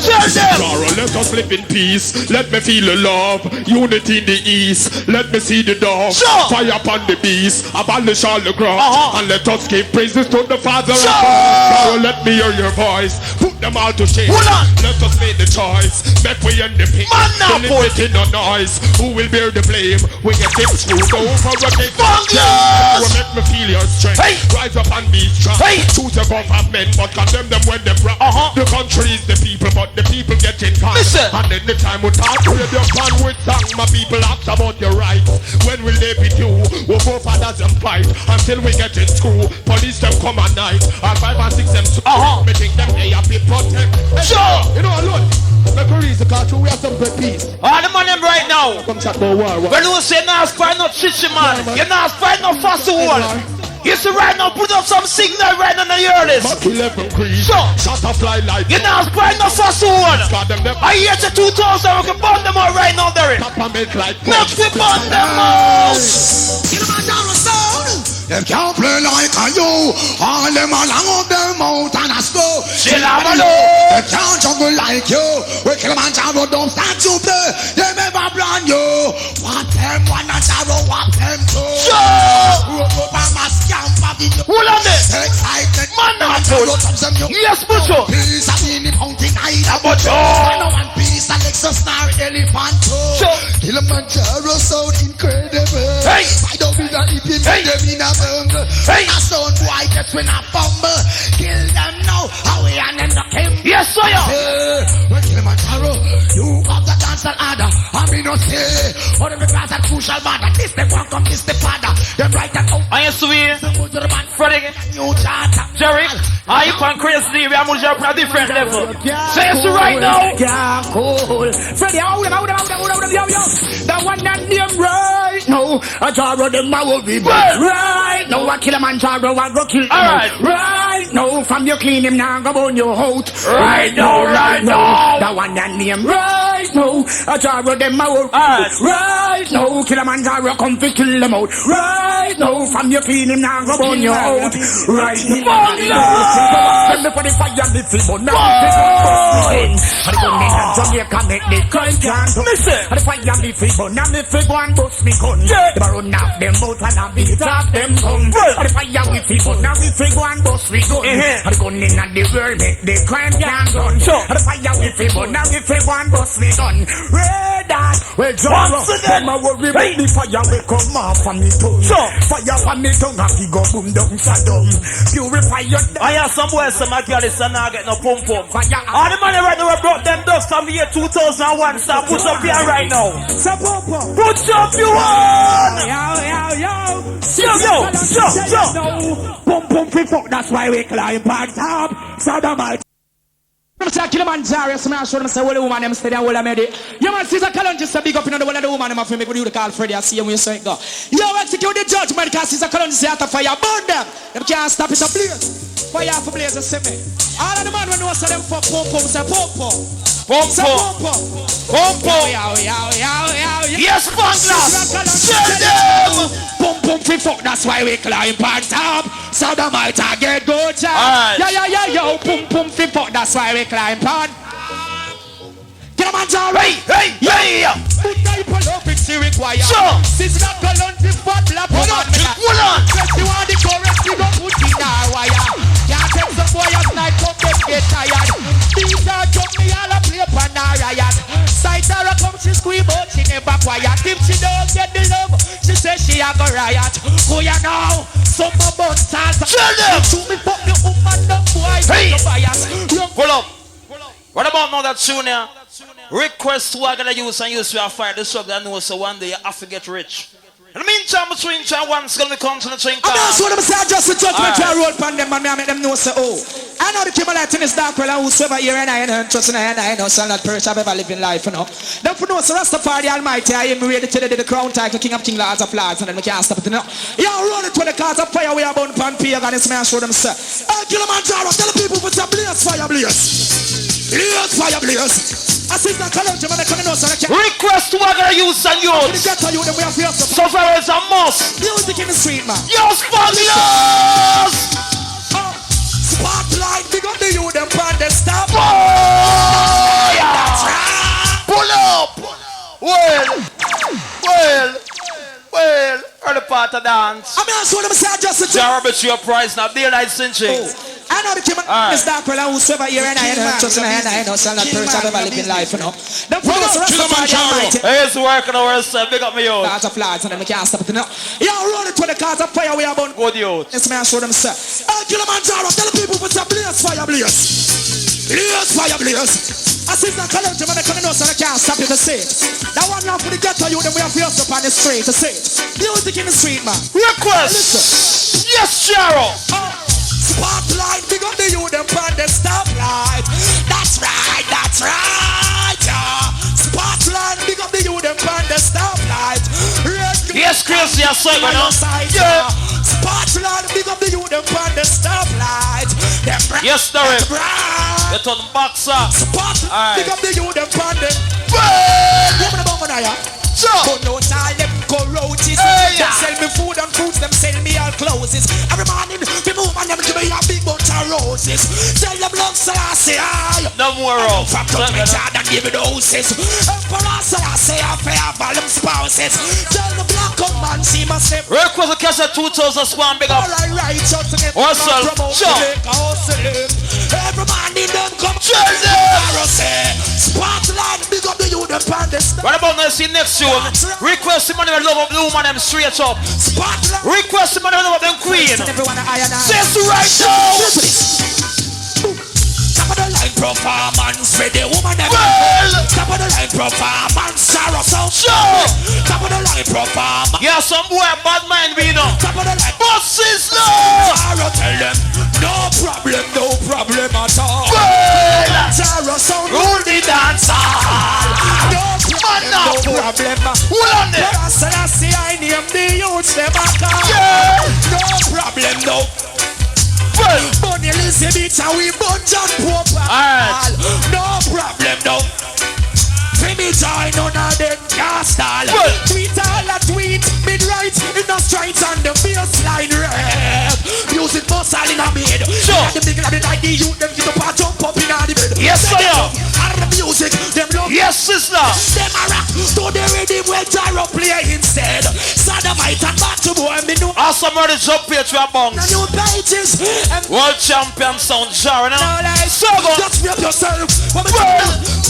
Tell them. Jaro, let us live in peace. Let me feel the love. Unity in the east. Let me see the dog. Sure. Fire upon the beast. Abolish all the grudge. And let us give praises to the Father. Sure. Jaro, let me hear your voice. Put them all to shame. Hold on. Let us make the choice. Make we end the pain. Man, now, boy. Celebrating no noise. Who will bear the blame? We get it through. Go for a big Spanglers. will make me feel your strength. Hey. Rise up and be strong. Hey. Choose your government, but condemn them when they wrong. The country is the people, but the people get in caught. Listen. And then the time we talk to you, fun with song. My people ask about your rights. When will they be due? We'll go fathers and fight until we get in school. Police them come at night. And 5 and 6 them. Me think them they have to protect. Sure. You know, alone. Make a reason, because we have some good peace. All the man them right now. Come chat about war. When you say now fight no chichi man, you're not fight no fast wall. You see right now put up some signal right now and you hear this. Back 11 crease. Sure. Shot a fly like You're not fight no fast wall. God them them. I hear to 2000 we can burn them out right now there. Peppermint like Next we burn them out. Them can't play like a you. All them along of them out and a slow. They can't juggle like you. We Killamanjaro don't start to play. They never plan you. What them one and Jaro, what them two. Hold on there. Excitement. Man not good. Yes, Butcho. Peace I mean in mountain either. Butcho. No one piece Alexa star elephant too. Killamanjaro sound incredible. Hey. I don't be the if you Hey. them in a bungle. Hey. I place we not fumble. Kill them now, how we and them not kill. Yes, sir. When Killamanjaro, you got the dance and order. I mean, no say, all of the class at crucial matter. This the one come, this the father. Them right and out. I used to be Freddie, New charter. Jerry. I can crazy. We are moving up on a different level. Say it's right now. Yeah, cool. Freddie, out them, yo. The one that name right now. A jar of them, I will be bad. Right now, a Killamanjaro, I go kill him. Right now, from you clean him, now go burn your out. Right now. The one that name right now. A jar of them, I will right now, Killamanjaro, come to kill them out. Right now, from you clean him, now go burn your out. Right now, send me for the fire, the flip, now the gun in Jamaica make the crime can't do. The fire, the flip, now the flip one bust me gun. The run off them boat and I beat off them gun. The fire, the flip, now the flip one bust me gun. The gun in the world make the crime can't done. The fire, the flip, now the flip one bust me gun. Red dot, well jump. Them a worry make the fire will come off from me tongue. Fire from me tongue, I go boom down Saddam. Purify your. I have some boys, some girls, and now get no pump. All the money right now, we brought them dust from the year 2001. So push up here right now. Push up you one. Yo. Boom, fuck. That's why we climb back top. Sodomite. I'm saying Killamanjaro, so I show them say, well, the woman, them steady and well, I made it. You man, Caesar Colon just a big up in the one of the woman, I'm afraid make you the call Freddie, I see him when you say it go. Yo, execute the judgment, because Caesar Colon just out of fire, burn them. Them can't stop it, a blaze. Fire for blaze, see me. All of the man when you say them for pom-pom, say pom-pom. Pom-pom. Yes, Spanglers. Tell them. Pom-pom, fuck, that's why we climb on top. Sodomite, I get good job. Yo, pom-pom, fuck, that's why we climb on. Killamanjaro. Hey. Put type of love it's required. Sure. This is not colon, this what lap. Hold on. If you want the correct, you don't put in our wire. Can't take some boy at night, come get tired. These are jump me all a play pan a riot. Sight her come, she scream out, she never quiet. If she don't get the love, she say she a go riot. Who ya know? Some of us stars. Tell them. To me fuck the woman, the boy, the bias. Hold up. What about now that tune here? Request who are gonna use and use to fight the sub that knows so one day you have to get rich. In the meantime, between one's gonna come to the train. I'm not sure them say just a judgment I roll upon them, and I make them know say, oh, I know the Kimberlite in this dark world, and whosoever here and I and trust in I know shall not perish, I've ever lived in life, you know. Them for know, so Rastafari Almighty, I am ready to the crown title, King of King, Lords of Lords, and then we can't stop it, you know. Yeah, roll it with the cars of fire, we are bound upon pagan, and it's me, I show them say, hey, Killamanjaro, tell the people put a blaze, fire blaze. Blaze, fire blaze. I see that color, man, I can't know, so I can't. Request who are gonna use and use. So far as a must. Music in the street, man. Yo, Spanglers! Spotlight, big up the youth, them brand, they stop. Oh, yeah. That's right. Pull up. Well, early part of dance. I mean, I saw them say just a Jarvis, your prize now, day night cinching. I know the King is dark, well, whosoever here and I trust in I know shall not perish, I've ever lived in life, you know. Them for us, Rastafari Almighty. He's working on ourselves, big up me out. Lords of Lords, and then we can't stop it, you know. Yeah, run it to the cars of fire, we are born. Good youth. Yes, man, I show them, sir. Hey, Killamanjaro, tell the people put a blaze, fire blaze. Blaze, fire blaze. I see that color, man, I can't know, so I can't stop it to say it. That one now for the ghetto, you, then we have to up on the street to say it. Music in the street, man. Request. Yes, Charo. Spotlight, big up the youth, them on the stoplight. That's right, yeah. Spotlight, big up the youth, them on the stoplight. Yes, Chris, yes, sir, man. Yeah. Spotlight, big up the youth, them on the stoplight. Yes, Derek. Get on the boxer. Spotlight, big up the youth, them on the. But no time them go roaches. Them sell me food and fruits, them sell me all clothes. Every morning, we move and them give me a big bunch of roses. Tell them love Selassie, no more roses. From touch me child and give me the houses. Emperor Selassie, I pay off all them spouses. Tell the black man, she must have. Request a cash at 2000 squad, big up. Alright, shut to get Sure. Every morning, them come. Spotlight, big up the youth, them pan the star. What about now, see next tune? Request the money, love up the woman, them straight up. Request the money, love up them queen. Everyone I and I. Says right now. Top of the line performance for the woman. Well. Top of the line performance. Sarah Sound. Sure. Top of the line performance. Yeah, some boy bad mind we know. Top of the line. Bosses now. Sarah tell them no problem at all. Well. Sarah Sound. Rule the dance hall. No problem. Hold on there. I see I name the youths them a call. Yeah. No problem, no. Well. Bunny Elizabeth and we bunch and pop. Alright. No problem, no. Me join none of them can't stall. Well. Tweet all a tweet, mid right in the stripes on the baseline rap. Music must all in a bed. Sure. The big of the night, the youth them get up and jump up in the bed. Yes, sir. Out of the music, them love. Yes, sister. Them a rock, so they ready when Gyro play instead. Sodomite and back to boy, me know. Awesome, ready to up here to a bounce. The new pages. World champion sound jar now. No like So go. just rip yourself. Well.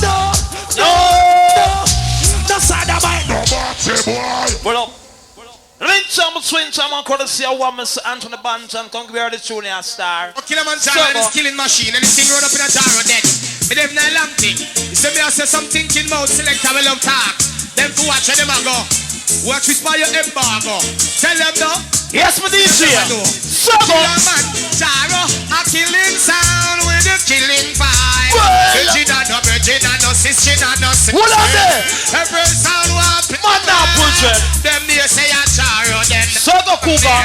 No. No sodomite. No party boy. Well up. Lynch on between time and courtesy of one Mr. Anthony Banton. Come give her the junior star. Killamanjaro and his killing machine. Anything run up in a jar dead. But them not long thing. You see me I say some thinking about select I will love talk. Them to watch them a go. Watch with my embargo. Tell them no. Yes, my DJ. So go. Killamanjaro, a killing sound with a killing vibe. Virgin and no sister and no sister. Hold on there. Every sound want Man now put them they say a Jaro then. So go Cougar.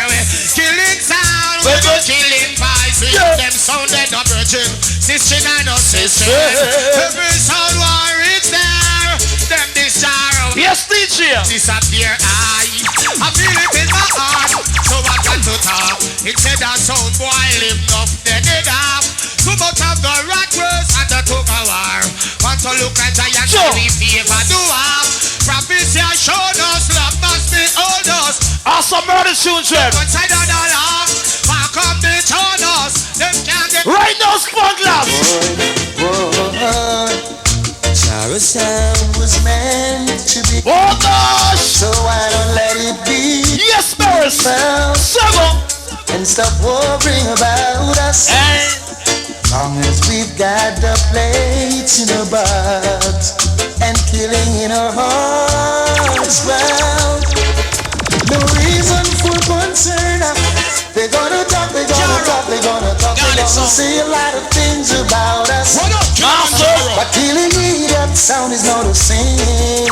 Killing sound with a killing vibes. Them sound they no virgin. Sister and no sister. Every sound want reach there. Them this Jaro. Yes, DJ. Disappear I feel it in my heart. So I got to talk. Instead of sound boy live enough then it up. Too much of the rock words and the took a war. Want to look at giant we favor do up. Prophecy has shown us love must be old us. Awesome murder children. One side of the law. Walk up the turn us. Them can't get right now, Spanglers. Jaro sound was meant to be. Oh gosh. So I don't let it be. Yes, Paris. So go. And stop worrying about us. Long as we've got the plates in our butts and killing in our hearts, well, no reason for concern. They're gonna talk, they're gonna talk, they're gonna talk, they're gonna say a lot of things about us. But killing it up sound is not a sin.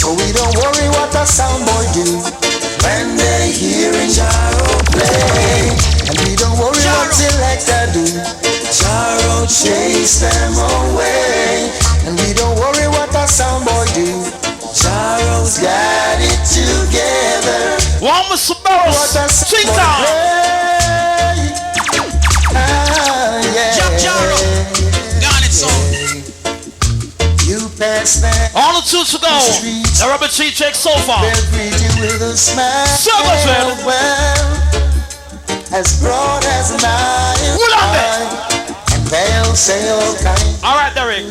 So we don't worry what the sound boy do when they hearing Jaro play. And we don't worry what selector do. Jaro chase them away. And we don't worry what the sound boy do. Jaro's got it together. One Mr. Barrows. Sing down. Jaro. got it so. You pass that. All the two to go. The Robert T check so far. They'll greet you with a smile. So much well. As broad as an eye. And they'll say all kinds. Alright, Derek.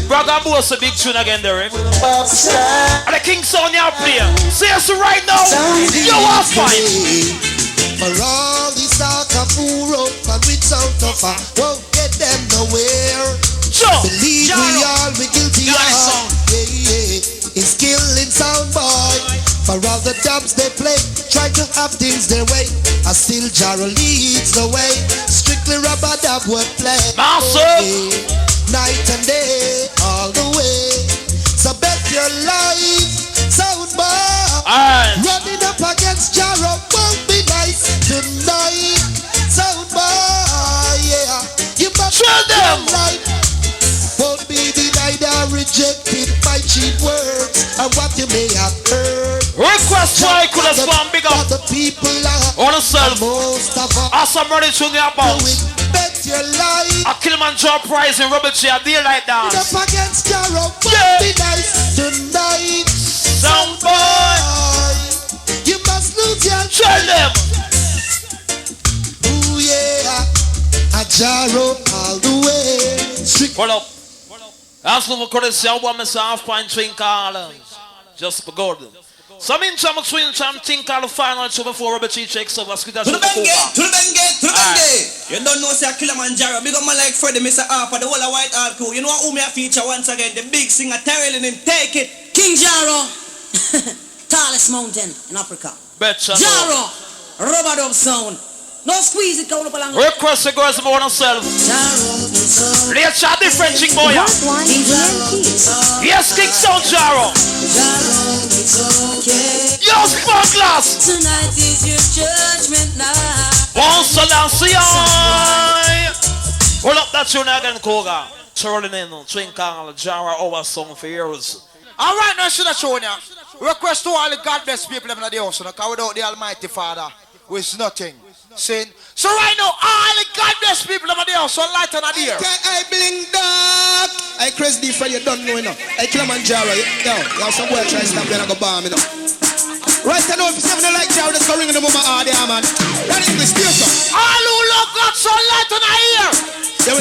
Brother Boss a big tune again, Derek. And the King Sound you play. See us right now. You are fine. For all this talk of Europe and with South Africa, won't get them nowhere. Sure. Believe we all be guilty of. It's killing sound boy. For all the dubs they play, try to have things their way. I still Jaro leads the way. Strictly rubber dub would play. Night and day, all the way. So bet your life, sound boy. Running up against Jaro won't be nice tonight. Sound boy, yeah. You must show them. Life won't be denied or rejected by cheap words and what you may have heard. Request why could have gone big up. The people are on self. Most of all. Awesome running to the about. Bet your life. A Killamanjaro prize in Robert G. A deal like that. Up against Jaro won't be nice tonight. Sound boy. You must lose your. Tell them. Ooh yeah. A Jaro all the way. Hold up. That's what we could say. One Mr. Half Pint Drink Islands. Just for good. Some in some swing some think all the final show before Robert G checks over. To the Benge. You don't know say Killamanjaro. Big up my like Freddie, Mr. Harper, the whole of White Hart crew. You know who me a feature once again? The big singer Terrell and him. Take it. King Jaro. Tallest mountain in Africa. Betcha. Jaro. Rubber dub sound. No squeeze it, go up along. Request the girls about themselves. Let's try different chick boy. Yes, King Sound Jaro. Yo, Spanglers. Tonight is your judgment night. Once along, see ya. Roll up that tune again, Koga. Turning in, Twinkle, Jaro, our song for years. All right, now should I show you? Request to all the God bless people in the house, because without the Almighty Father, with nothing. Sin. So right now, all the God bless people in the house, so light on the ear. I bling dog. I Chris D. Fred, you don't know enough. I Killamanjaro, yo, have some boy try to stop you and go bomb, you know. Right now, if you don't like Jaro, just go ring the mama all there, man. That is the station. All who love God, so light on the ear. Yo,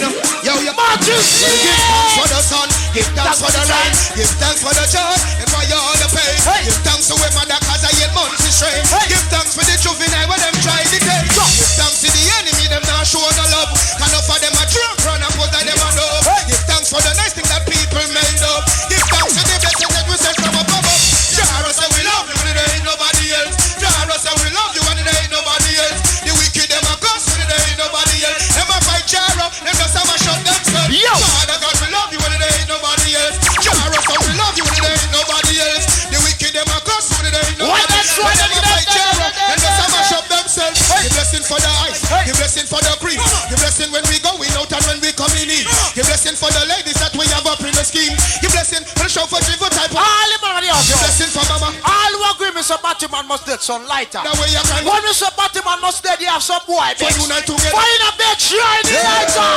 Mathews, give thanks for the sun, give thanks for the rain, give thanks for the joy, and for all the pain. Give thanks to my mother cause I hate months straight. Give thanks for the juvenile when them try the day. Give thanks to the enemy, them not show no love. Can enough of them a drunk run and put them a dove. Give thanks for the nice thing that people made up. Give thanks to the blessing that we sent from above. Jaro say we love you when there ain't nobody else. Jaro say we love you when there ain't nobody else. The wicked them a cuss when there ain't nobody else. Them a fight Jaro, them just have a shot themselves. Father God, we love you when there ain't nobody else. Jaro say we love you when there ain't nobody else. The wicked them a cuss when there ain't nobody else. Them a fight Jaro, them just have a shot themselves. Give blessing for the ice, give blessing for the cream, give blessing when we going out and when we coming in. Give blessing for the ladies that we have up in the scheme. Give blessing for the show for Jivo type of. Give blessing for mama. All who agree Mr. Batman must dead, son lighter. That way you can. When Mr. Batman must dead, you have some boy. For unite together. Find a bed, shine the lighter.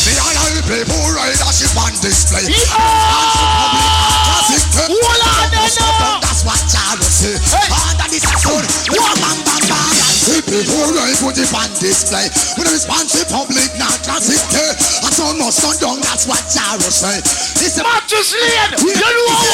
The all people rider ship on display. That's what Jaro say. Under this sun, bam bam bam. People who ride put it on display. When the responsive public not classic. And so must not done. That's what Jaro say. This is Mathews Lane. You know what?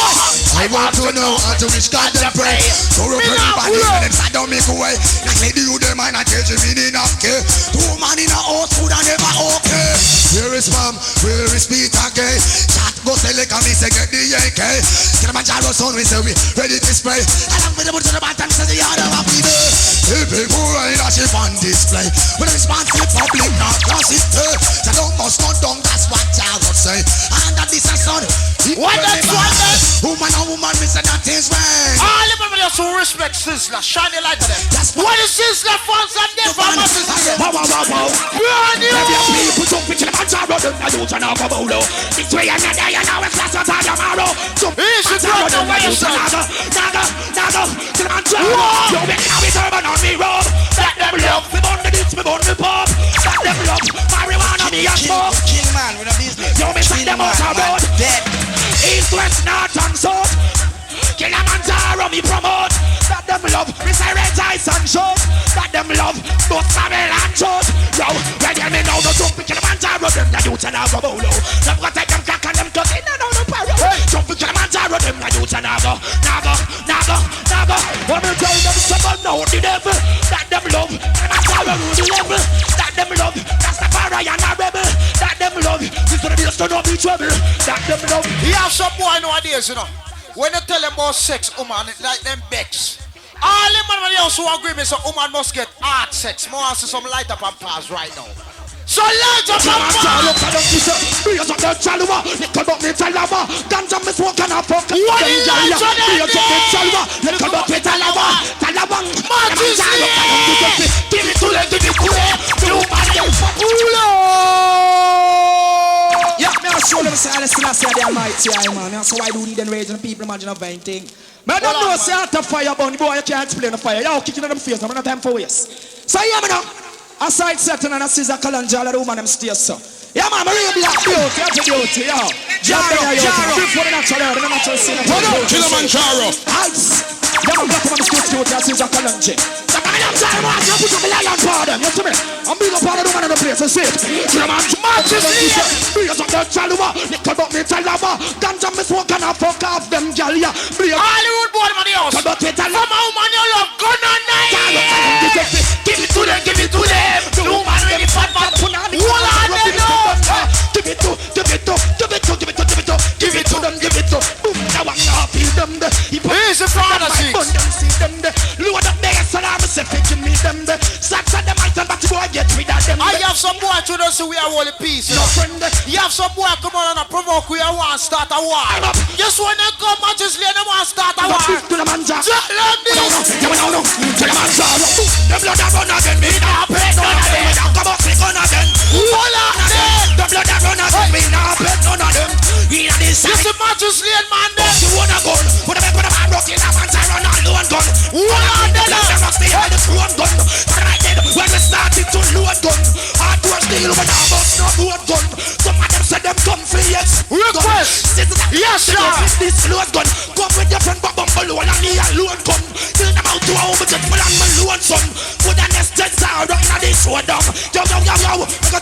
I want to know how to wish God to pray. So everybody when them side don't make away. Like lady you them mind I tell you meaning of care. Two man in a house food and never okay. Where is mom? Where is Peter Gay? Chat go sell like a me say get the AK. Killamanjaro son we say we ready to spray. And I'm with the to the bottom to the other of people. People ride a ship on display. When the responsive public not cross it. So don't must not down that's what Jaro say. And that is a son. What that's what that's? Woman and woman, me say that is right. All the people who respect Sizzler, shine the light on them. What is Sizzler fans and them from Mathews? Brand new. People don't pitch them and Jaro them na do turn off a bolo. This way and that day and now it's last on tomorrow. So here's the Jaro them na do turn off. Naga, Killamanjaro. Yo, make it now it's urban on me road. That them love, me bun the ditch, me bun the pub. That them love, marijuana me and smoke. King man with a business. Yo, me send them out a road. East, west, north and south. Killamanjaro me promote. That them love, me say red eyes and shows. That them love, both Samuel and shows. Yo, when you me know no jump in Killamanjaro, them na youth and have a bolo. Them go take them crack and them cut in and on the paro. Jump in Killamanjaro, them na youth and have a naga. When me tell them someone know the devil. That them love, Killamanjaro rule the level. That them love, that's the Rastafari and a rebel. That them love, this to the base to no be trouble. That them love. You have some boy nowadays, you know. When you tell them about sex, woman, it's like them becks. All the man else who agree with me, so woman must get hard sex. More see some light up and pass right now. So light up and pass! Beers up the chalwa, little bit me talava. Ganja me smoke and a fuck. What is that? Beers up the chalwa, little bit me talava. Talabang, Mathews Lane. give it to them, give it to them. Nobody else for Yeah, me I'll show them say I say the Almighty, man. That's why I do need them raging people imagine a vain thing. Man, I don't know say after fire burn, boy, you can't explain the fire. Y'all kicking them face, I'm not time for waste. So yeah, me now. Aside setting and a scissor Killamanjaro, the woman them stay so. Yeah, man, I'm real black beauty, every beauty, yo. Jaro. Before the natural scene. Killamanjaro. Heights. Yeah, I'm black from the studio, that's scissor Killamanjaro. The Killamanjaro, you put up a lion for them, you see me? I'm big up all of the man in the place, you see it? Matches here! Blaze up the chaluma, little but me chalama. Ganja me smoke and I fuck off them gal, yeah. Hollywood boy, man, the house. Somehow, man, you love gun on night. Give it to them, give it to them. No man, really fat, man. Hold on, them, no. Give it to them, give it to. Boom, now I'm not feel them. Here's the father, Zeeks. Load up there, so I'm picking me them. Sacks at them, I tell back to boy, get rid of them. I have some boy to us who we are all in peace. You know? You have some boy come on and provoke we want to start a war. Just when they come and just let them want to start a war. Killamanjaro. Killamanjaro. The blood that run again, me not pay none of them. Come up, click on again. Hold on, the blood that run again, me not pay none of them. This is the matches lane, man. You wanna gun? Put a man rock in a man's iron and load gun. Hold on, the rocks behind the throne gun. Right then, when we started to load gun, hard to steal when I bust no load gun. Some of them said them come for yes. Request. Yes, sir. This load gun. Come with your friend Bob Buffalo and me a load gun. Till them out to home, but just pull on my load son. Put a nest dead sound right now this one down. Yo, I can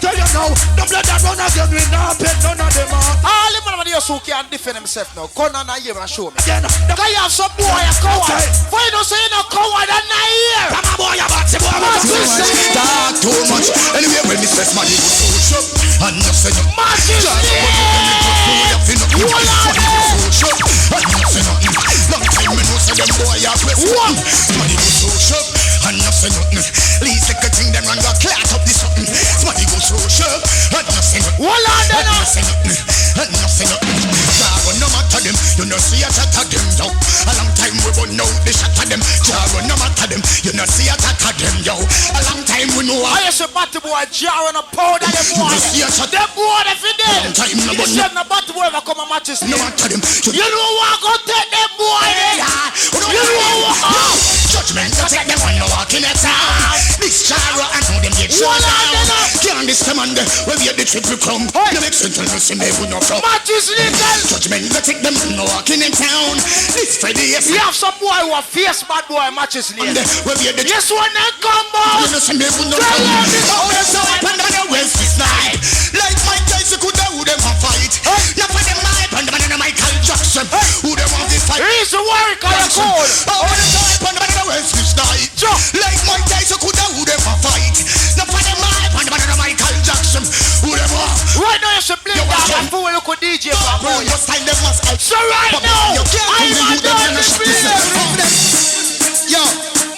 tell you now, the blood that run again, we not pay none of them out. All the man of the who can't defend himself now. Come on here and show me. Again, the guy have some boy a coward. Why you don't say no coward and not here? Come on boy, about to boy. Talk too much. Anyway, when me stress money go so shop. And you say no. Matches here. You all are there. So shop. And you say nothing. Long time me know say them boy a press. What? Money go so shop. And you say nothing. Least like a thing them run go clat up this something. Money go so shop. And you say nothing. All are there now. And you say nothing. And you say nothing. Jaro no matter them. You know see a chat of them yo. A long time we run out the shot of them. Jaro no matter them. You know see a chat of them yo. A long time we know. I used to battle boy Jaro and a powder them boy. Them boy if you did. You said no battle boy ever come a matches. No matter them. You know what go take them boy. You know what. Judgment to take them when you walk in the town. This Jaro and how them get shot down. Can't this command when we have the triple come. You make sense to see me who no from. Matches legal. Judgment to take them when you walk in the town. This Friday yes. You have some boy who are fierce bad boy matches legal. Yes one and combo. You know see me who no from. Oh yes I and the West is night. Like my guys who could who them a fight. Now for them my and the man in Michael Jackson. Who them want to fight. He's the warrior color code. Oh yes I and the man in West is night. Like my guys who could who them a fight. Now for them my and the man in Michael Jackson. Who them want. Right now you should play that and fool look with DJ bro, you sign them must out. So right now I'm done this video. Yo,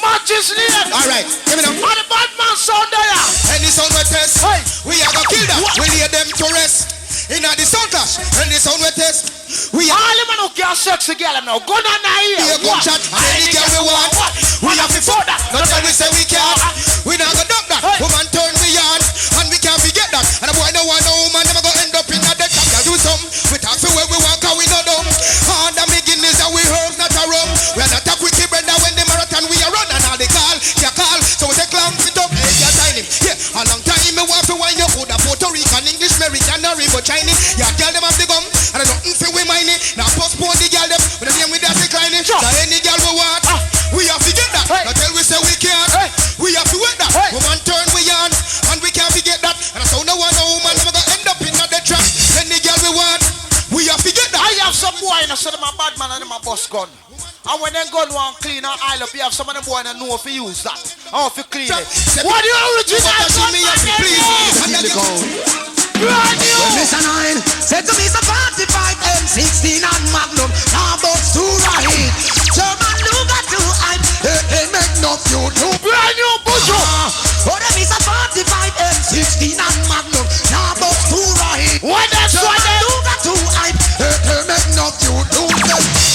matches legal. Alright, give me them. And the bad man sound there. Any sound we test, we are gonna kill them. We lay them to rest. In the sound clash, any sound we test, we are. All the man who can't sexy girl now. Go down here. We are gunshot. Any girl we want. We have to fuck that. Not tell we say we can't. We not gonna duck that. Woman turn we on, and we can't forget that. And the boy no one no woman never gonna end up in that. Can do some. We talk to where we want, cause we know dumb. Hard and beginnings that we heard not a rum. We are not a quickie brother when the marathon we are run and all the call, you call. So we take clamp it up. Hey, you're tiny. Yeah, a long time me want to wind you. Put a Puerto Rican, English, American, or River Chinese. Yeah, girl them have the gum, and I don't think we mind it. Now postpone the girl them, with the name with that declining. So any girl we want, we have to get that. Now tell we say we can't, we have to wait that. Woman turn we on, and we can't forget that. And I saw no one, no woman never gonna end up in the trap. Any girl we want, we have to get that. I have some boy in a set of my bad man and my boss gun. And when them gun want clean and oil up, you have some of them boy that know if you use that. Or if you clean it. What do you original gun Brand new! Mr. 9 said to me, so 45 M16 and Magnum, now box 2 right. German Luga 2, I'm make no few too. Brand new Bujo! Oh, them is a 45 M16 and Magnum, now box 2 right. What that's what German Luga 2, I'm make no few too.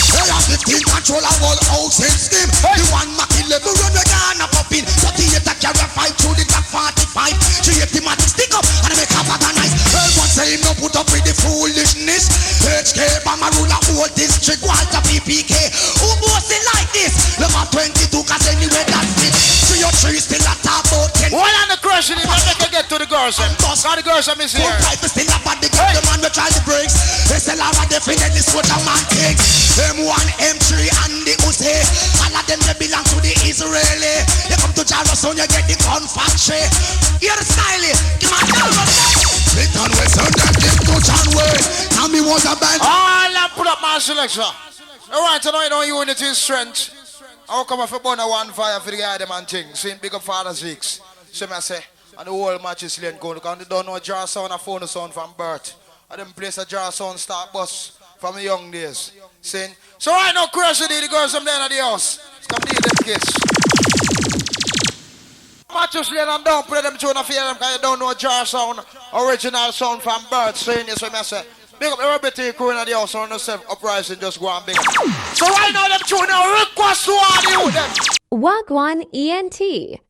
They have 15 control of all house and scheme. The one Mackie level run the gun up in. 38 that carry 5 through the top 45. She hit the matic stick up and make a bag of nice. Everyone say him no put up with the foolishness. HK Bama rule a whole district. Walter PPK. Who boasting like this? Number 22 cause anyway that's it. 303 still a top about 10. What on the crush in it? Let me get to the girls then. Now the girls are missing here. Still up at the girl. The man will try the brakes. They still have a definitely what a man takes. M1, M3 and the Uzi. All of them they belong to the Israeli. You come to Jaro sound, you get the gun factory. Hear the style, come on, Smith and Wesson, them give to John Way. Now me was a band. All I put up my selection. Alright, tonight you know unity is strength. I'll come off a burn one fire for the guy them and thing. Seeing big up Father Zeeks. See me I say, and the whole match is late going. Because they don't know jar sound and phone sound from birth. I them place a jar sound start bus from the young days. See? So right now, crazy the girls them there at the house. Come need them kiss. Mathews lane and don't play them tune and feel them because you don't know jar sound, original sound from birth. Saying this way I say. Big up everybody crew in the house on yourself uprising, just go and big up. So right now them tune now request to all you them. Wagwan ENT.